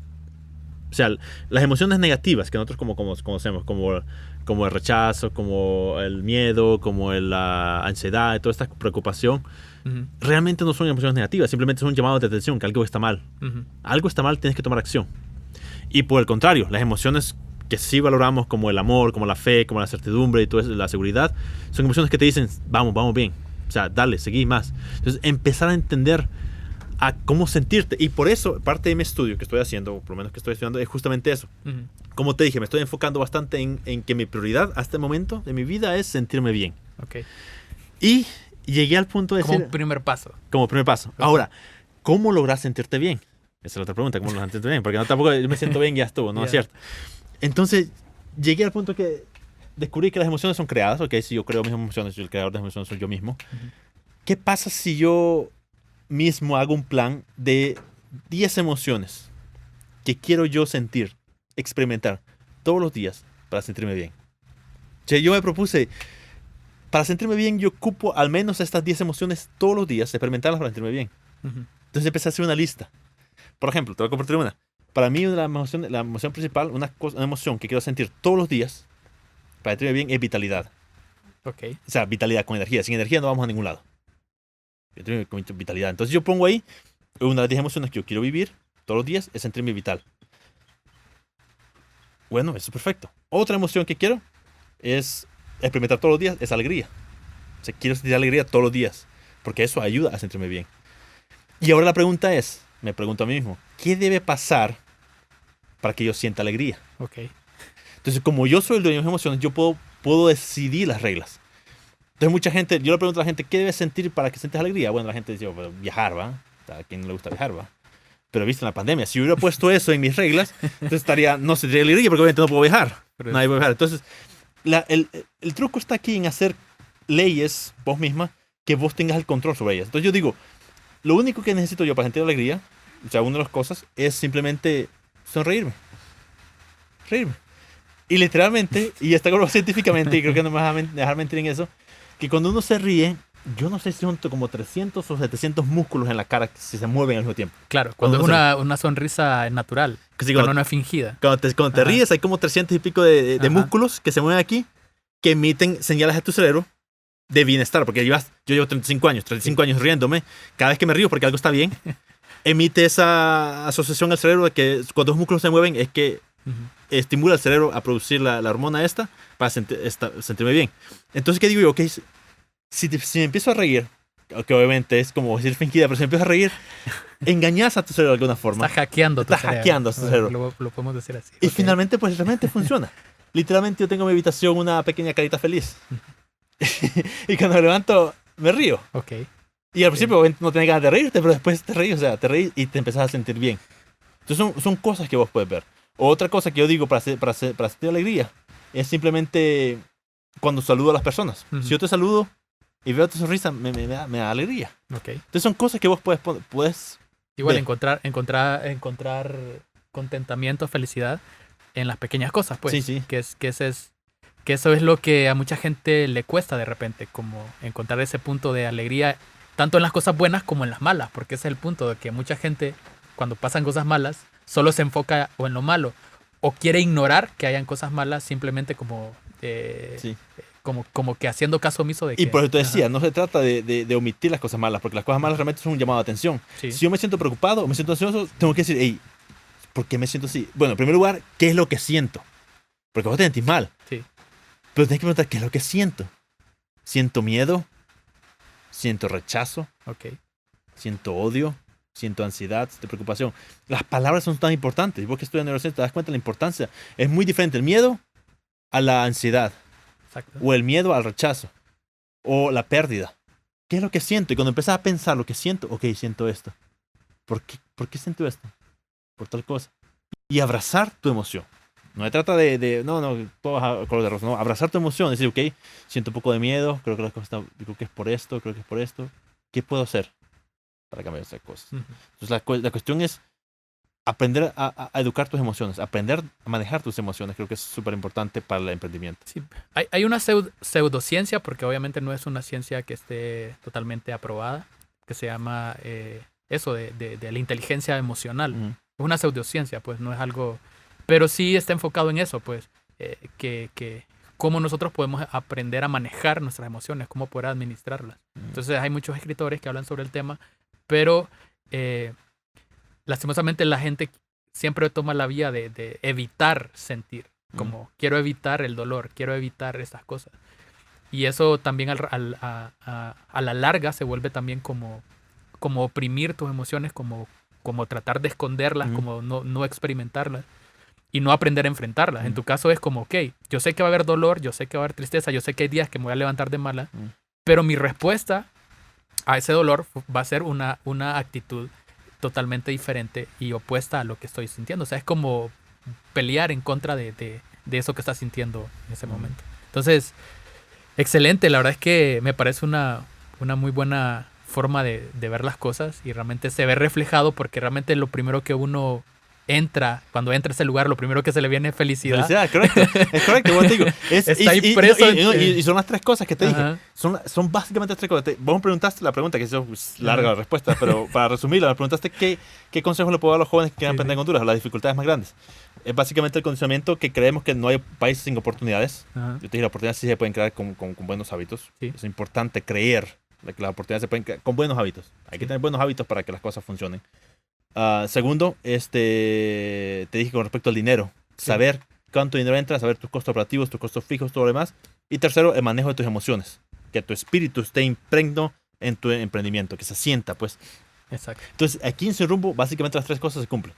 O sea, las emociones negativas que nosotros como conocemos, como el rechazo, como el miedo, como la ansiedad y toda esta preocupación, realmente no son emociones negativas, simplemente son llamados de atención, que algo está mal. Algo está mal, tienes que tomar acción. Y por el contrario, las emociones que sí valoramos, como el amor, como la fe, como la certidumbre y toda la seguridad, son emociones que te dicen, vamos bien. O sea, dale, seguí más. Entonces, empezar a entender a cómo sentirte. Y por eso, parte de mi estudio que estoy haciendo, o por lo menos que estoy estudiando, es justamente eso. Como te dije, me estoy enfocando bastante en que mi prioridad hasta el momento de mi vida es sentirme bien. Okay. Y llegué al punto de como primer paso. Como primer paso. Okay. Ahora, ¿cómo logras sentirte bien? Esa es la otra pregunta, ¿cómo logras sentirte bien? Porque no tampoco yo me siento bien y ya estuvo, ¿no? Es cierto. Entonces, llegué al punto que descubrí que las emociones son creadas. Ok, si yo creo mis emociones, yo el creador de las emociones soy yo mismo. ¿Qué pasa si yo mismo hago un plan de 10 emociones que quiero yo sentir, experimentar todos los días para sentirme bien? O sea, yo me propuse, para sentirme bien, yo ocupo al menos estas 10 emociones todos los días, experimentarlas para sentirme bien. Entonces empecé a hacer una lista. Por ejemplo, te voy a compartir una. Para mí, la emoción principal, una emoción que quiero sentir todos los días para sentirme bien es vitalidad. Okay. O sea, vitalidad con energía. Sin energía no vamos a ningún lado. Yo tengo vitalidad. Entonces yo pongo ahí una de las 10 emociones que yo quiero vivir todos los días es sentirme vital. Bueno, eso es perfecto. Otra emoción que quiero es experimentar todos los días es alegría. O sea, quiero sentir alegría todos los días porque eso ayuda a sentirme bien. Y ahora la pregunta es, me pregunto a mí mismo, ¿qué debe pasar para que yo sienta alegría? Okay. Entonces, como yo soy el dueño de mis emociones, yo puedo decidir las reglas. Entonces mucha gente, yo le pregunto a la gente, ¿qué debes sentir para que sientas alegría? Bueno, la gente dice, "Bueno, viajar, ¿va? A quien no le gusta viajar, ¿va? Pero viste en la pandemia, si hubiera puesto eso en mis reglas, entonces no sentiría alegría porque obviamente no puedo viajar. Pero Nadie puede viajar. Entonces, el truco está aquí en hacer leyes vos misma que vos tengas el control sobre ellas. Entonces yo digo, lo único que necesito yo para sentir alegría, o sea, una de las cosas, es simplemente sonreírme. Reírme. Y literalmente, y está comprobado científicamente, y creo que no me vas a dejar mentir en eso, que cuando uno se ríe, yo no sé si son como 300 o 700 músculos en la cara que se mueven al mismo tiempo. Claro, cuando es una sonrisa natural, Que sí, cuando no es fingida. Cuando te Ajá. ríes, hay como 300 y pico de Ajá. músculos que se mueven aquí, que emiten señales a tu cerebro de bienestar, porque yo llevo 35 años riéndome, cada vez que me río porque algo está bien, emite esa asociación al cerebro de que cuando los músculos se mueven es que Ujú. estimula al cerebro a producir la hormona esta para sentirme bien. Entonces, ¿qué digo yo? Ok, si me empiezo a reír, que obviamente es como decir fingida, pero si me empiezo a reír, engañas a tu cerebro de alguna forma. Está hackeando tu Está cerebro. hackeando a tu cerebro. Lo podemos decir así. Y Ok. finalmente, pues realmente funciona. Literalmente yo tengo en mi habitación una pequeña carita feliz. Y cuando me levanto, me río. Ok. Y al principio obviamente no tenés ganas de reírte, pero después te ríes, o sea, te ríes y te empezás a sentir bien. Entonces son cosas que vos puedes ver. Otra cosa que yo digo para sentir alegría es simplemente cuando saludo a las personas. Ujú. Si yo te saludo y veo tu sonrisa, me da alegría. Ok. Entonces son cosas que vos puedes Igual Ve. encontrar contentamiento, felicidad en las pequeñas cosas, pues. Sí, sí. Que eso es lo que a mucha gente le cuesta de repente, como encontrar ese punto de alegría, tanto en las cosas buenas como en las malas, porque ese es el punto de que mucha gente, cuando pasan cosas malas, solo se enfoca o en lo malo, o quiere ignorar que hayan cosas malas simplemente como, Sí. como que haciendo caso omiso de que... Y por eso te decía, Ajá, no se trata de omitir las cosas malas, porque las cosas malas realmente son un llamado de atención. sí, Si yo me siento preocupado o me siento ansioso, tengo que decir, hey, ¿por qué me siento así? Bueno, en primer lugar, ¿qué es lo que siento? Porque vos te sentís mal. sí, Pero tienes que preguntar, ¿qué es lo que siento? ¿Siento miedo? ¿Siento rechazo? ok, ¿Siento odio? ¿Siento ansiedad? ¿Siento preocupación? Las palabras son tan importantes. Y vos que estudias neurociencia te das cuenta de la importancia. Es muy diferente el miedo a la ansiedad. exacto. O el miedo al rechazo. O la pérdida. ¿Qué es lo que siento? Y cuando empiezas a pensar lo que siento, ok, siento esto. ¿Por qué siento esto? Por tal cosa. Y abrazar tu emoción. No se trata no, todo vas a color de rosa. No, abrazar tu emoción. Decir, ok, siento un poco de miedo. Creo que es por esto. Creo que es por esto. ¿Qué puedo hacer para cambiar esas cosas? Ujú. Entonces la cuestión es aprender a educar tus emociones. Aprender a manejar tus emociones. Creo que es súper importante para el emprendimiento. Sí, hay una pseudociencia, porque obviamente no es una ciencia que esté totalmente aprobada, que se llama eso de la inteligencia emocional. Ujú. Es una pseudociencia, pues no es algo... Pero sí está enfocado en eso, pues, que cómo nosotros podemos aprender a manejar nuestras emociones, cómo poder administrarlas. Entonces hay muchos escritores que hablan sobre el tema, pero lastimosamente la gente siempre toma la vía de evitar sentir, como quiero evitar el dolor, quiero evitar estas cosas. Y eso también a la larga se vuelve también como oprimir tus emociones, como tratar de esconderlas, Ujú. como no experimentarlas y no aprender a enfrentarlas. En tu caso es como, ok, yo sé que va a haber dolor, yo sé que va a haber tristeza, yo sé que hay días que me voy a levantar de mala, pero mi respuesta a ese dolor va a ser una actitud totalmente diferente y opuesta a lo que estoy sintiendo. O sea, es como pelear en contra de eso que estás sintiendo en ese momento. Entonces, excelente. La verdad es que me parece una muy buena forma de ver las cosas y realmente se ve reflejado porque realmente lo primero que uno cuando entra a ese lugar, lo primero que se le viene es felicidad. Felicidad, correcto. Es correcto, como te digo. Está ahí preso Y son las tres cosas que te dije. Ajá. Son básicamente tres cosas. Vos me preguntaste la pregunta, que es larga la respuesta, pero para resumirla, me preguntaste qué consejos le puedo dar a los jóvenes que quieran aprender en Honduras, las dificultades más grandes. Es básicamente el condicionamiento que creemos que no hay países sin oportunidades. Ajá. Yo te dije, las oportunidades sí se pueden crear con buenos hábitos. Sí. Es importante creer que las oportunidades se pueden crear con buenos hábitos. Hay que tener buenos hábitos para que las cosas funcionen. Segundo, te dije con respecto al dinero. Saber cuánto dinero entra, saber tus costos operativos, tus costos fijos, todo lo demás. Y tercero, el manejo de tus emociones. Que tu espíritu esté impregno en tu emprendimiento, que se asienta, pues. Exacto. Entonces, aquí en Sin Rumbo, básicamente las tres cosas se cumplen.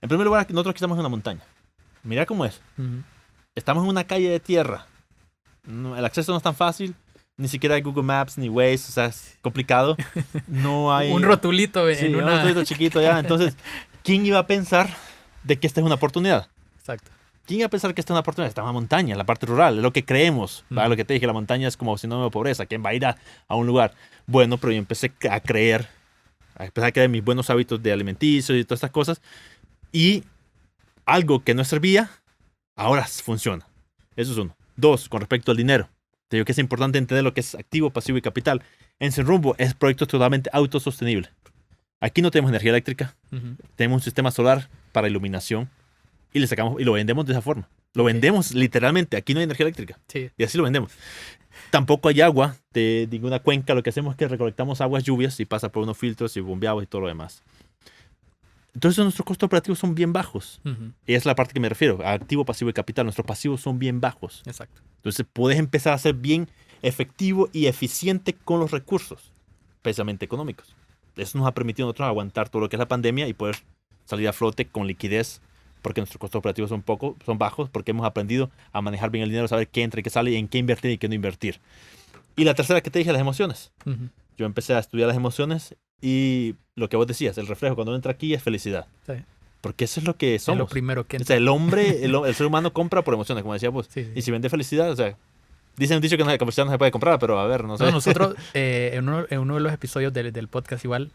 En primer lugar, nosotros aquí estamos en una montaña. Mira cómo es. Ujú. Estamos en una calle de tierra. El acceso no es tan fácil. Ni siquiera hay Google Maps ni Waze, o sea, es complicado. No hay... Un rotulito Sí, en un una... rotulito chiquito ya. Entonces, ¿quién iba a pensar de que esta es una oportunidad? Exacto. ¿Quién iba a pensar que esta es una oportunidad? Está en la montaña, en la parte rural, es lo que creemos. ¿Vale? Lo que te dije, la montaña es como sinónimo de pobreza. ¿Quién va a ir a un lugar? Bueno, pero yo empecé a creer mis buenos hábitos de alimenticio y todas estas cosas. Y algo que no servía, ahora funciona. Eso es uno. Dos, con respecto al dinero. Te digo que es importante entender lo que es activo, pasivo y capital. En Sin Rumbo es proyecto totalmente autosostenible. Aquí no tenemos energía eléctrica. Tenemos un sistema solar para iluminación. Y le sacamos y lo vendemos de esa forma. Lo vendemos literalmente. Aquí no hay energía eléctrica. Sí. Y así lo vendemos. Tampoco hay agua de ninguna cuenca. Lo que hacemos es que recolectamos aguas lluvias y pasa por unos filtros y bombeados y todo lo demás. Entonces nuestros costos operativos son bien bajos. Y es la parte que me refiero. A activo, pasivo y capital. Nuestros pasivos son bien bajos. Exacto. Entonces puedes empezar a ser bien efectivo y eficiente con los recursos, especialmente económicos. Eso nos ha permitido a nosotros aguantar todo lo que es la pandemia y poder salir a flote con liquidez, porque nuestros costos operativos son bajos, porque hemos aprendido a manejar bien el dinero, saber qué entra y qué sale, y en qué invertir y qué no invertir. Y la tercera que te dije, las emociones. Yo empecé a estudiar las emociones y lo que vos decías, el reflejo cuando uno entra aquí es felicidad. Sí. Porque eso es lo que somos. Es lo primero que O sea, el ser humano compra por emociones, como decía vos. Sí. Y si vende felicidad, o sea, dicen un dicho que la felicidad no se puede comprar, pero a ver, no sé. No, nosotros en uno de los episodios del podcast igual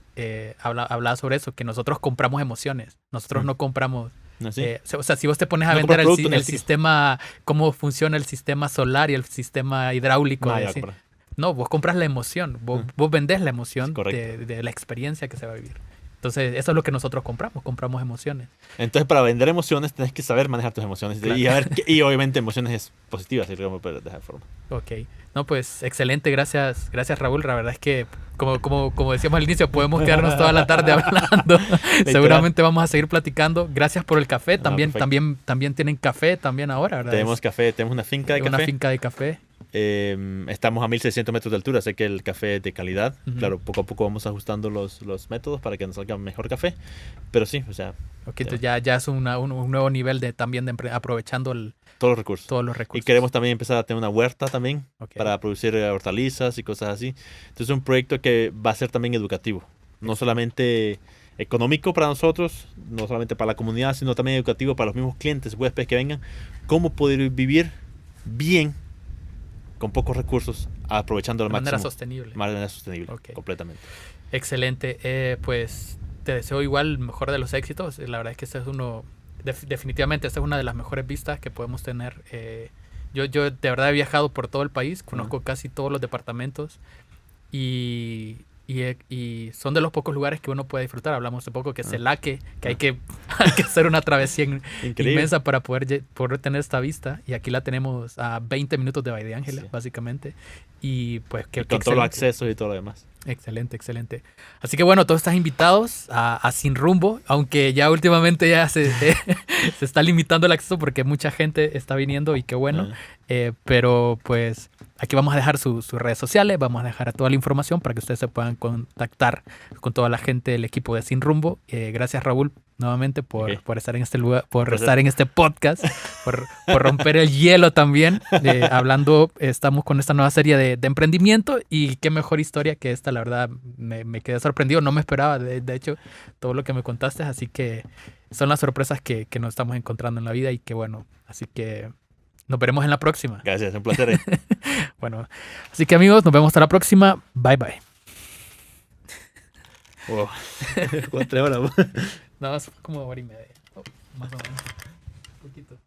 hablaba sobre eso, que nosotros compramos emociones. Nosotros no compramos... ¿No, sí? O sea, si vos te pones a No vender compras producto el sistema, cómo funciona el sistema solar y el sistema hidráulico. No, ya compras. No, vos compras la emoción. Vos vendés la emoción Correcto. de la experiencia que se va a vivir. Entonces, eso es lo que nosotros compramos emociones. Entonces, para vender emociones, tenés que saber manejar tus emociones. Claro. Y obviamente emociones positivas, si lo vamos a ver de esa forma. Ok. No, pues excelente. Gracias, Raúl. La verdad es que, como decíamos al inicio, podemos quedarnos toda la tarde hablando. Seguramente vamos a seguir platicando. Gracias por el café. También tienen café también ahora, ¿verdad? Tenemos café, tenemos una finca de café. Una finca de café. Estamos a 1600 metros de altura, sé que el café es de calidad. Claro, poco a poco vamos ajustando los métodos para que nos salga mejor café. Pero sí, o sea... Ok, entonces ya es un nuevo nivel también de aprovechando todos los recursos. Y queremos también empezar a tener una huerta también para producir hortalizas y cosas así. Entonces es un proyecto que va a ser también educativo. No solamente económico para nosotros, no solamente para la comunidad, sino también educativo para los mismos clientes, huéspedes que vengan. Cómo poder vivir bien con pocos recursos, aprovechando al máximo. De manera sostenible, completamente. Excelente. Pues te deseo igual el mejor de los éxitos. La verdad es que este es definitivamente esta es una de las mejores vistas que podemos tener. Yo de verdad he viajado por todo el país, conozco casi todos los departamentos y son de los pocos lugares que uno puede disfrutar. Hablamos hace poco que Celaque, que hay que hacer una travesía inmensa para poder tener esta vista, y aquí la tenemos a 20 minutos de Valle de Ángeles, básicamente, y pues que con todos los accesos y todo lo demás. Excelente. Así que bueno, todos están invitados a Sin Rumbo, aunque ya últimamente ya se está limitando el acceso porque mucha gente está viniendo y qué bueno. Pero pues aquí vamos a dejar sus redes sociales, vamos a dejar toda la información para que ustedes se puedan contactar con toda la gente del equipo de Sin Rumbo. Gracias, Raúl, nuevamente por estar en este lugar, por estar en este podcast, por romper el hielo también. Estamos con esta nueva serie de emprendimiento, y qué mejor historia que esta. La verdad me quedé sorprendido, no me esperaba de hecho todo lo que me contaste, así que son las sorpresas que nos estamos encontrando en la vida, y que bueno, así que nos veremos en la próxima. Gracias, un placer. Bueno, así que amigos, nos vemos hasta la próxima. Bye bye. Wow. 4 horas. No, es como hora y media. Más o menos. Un poquito.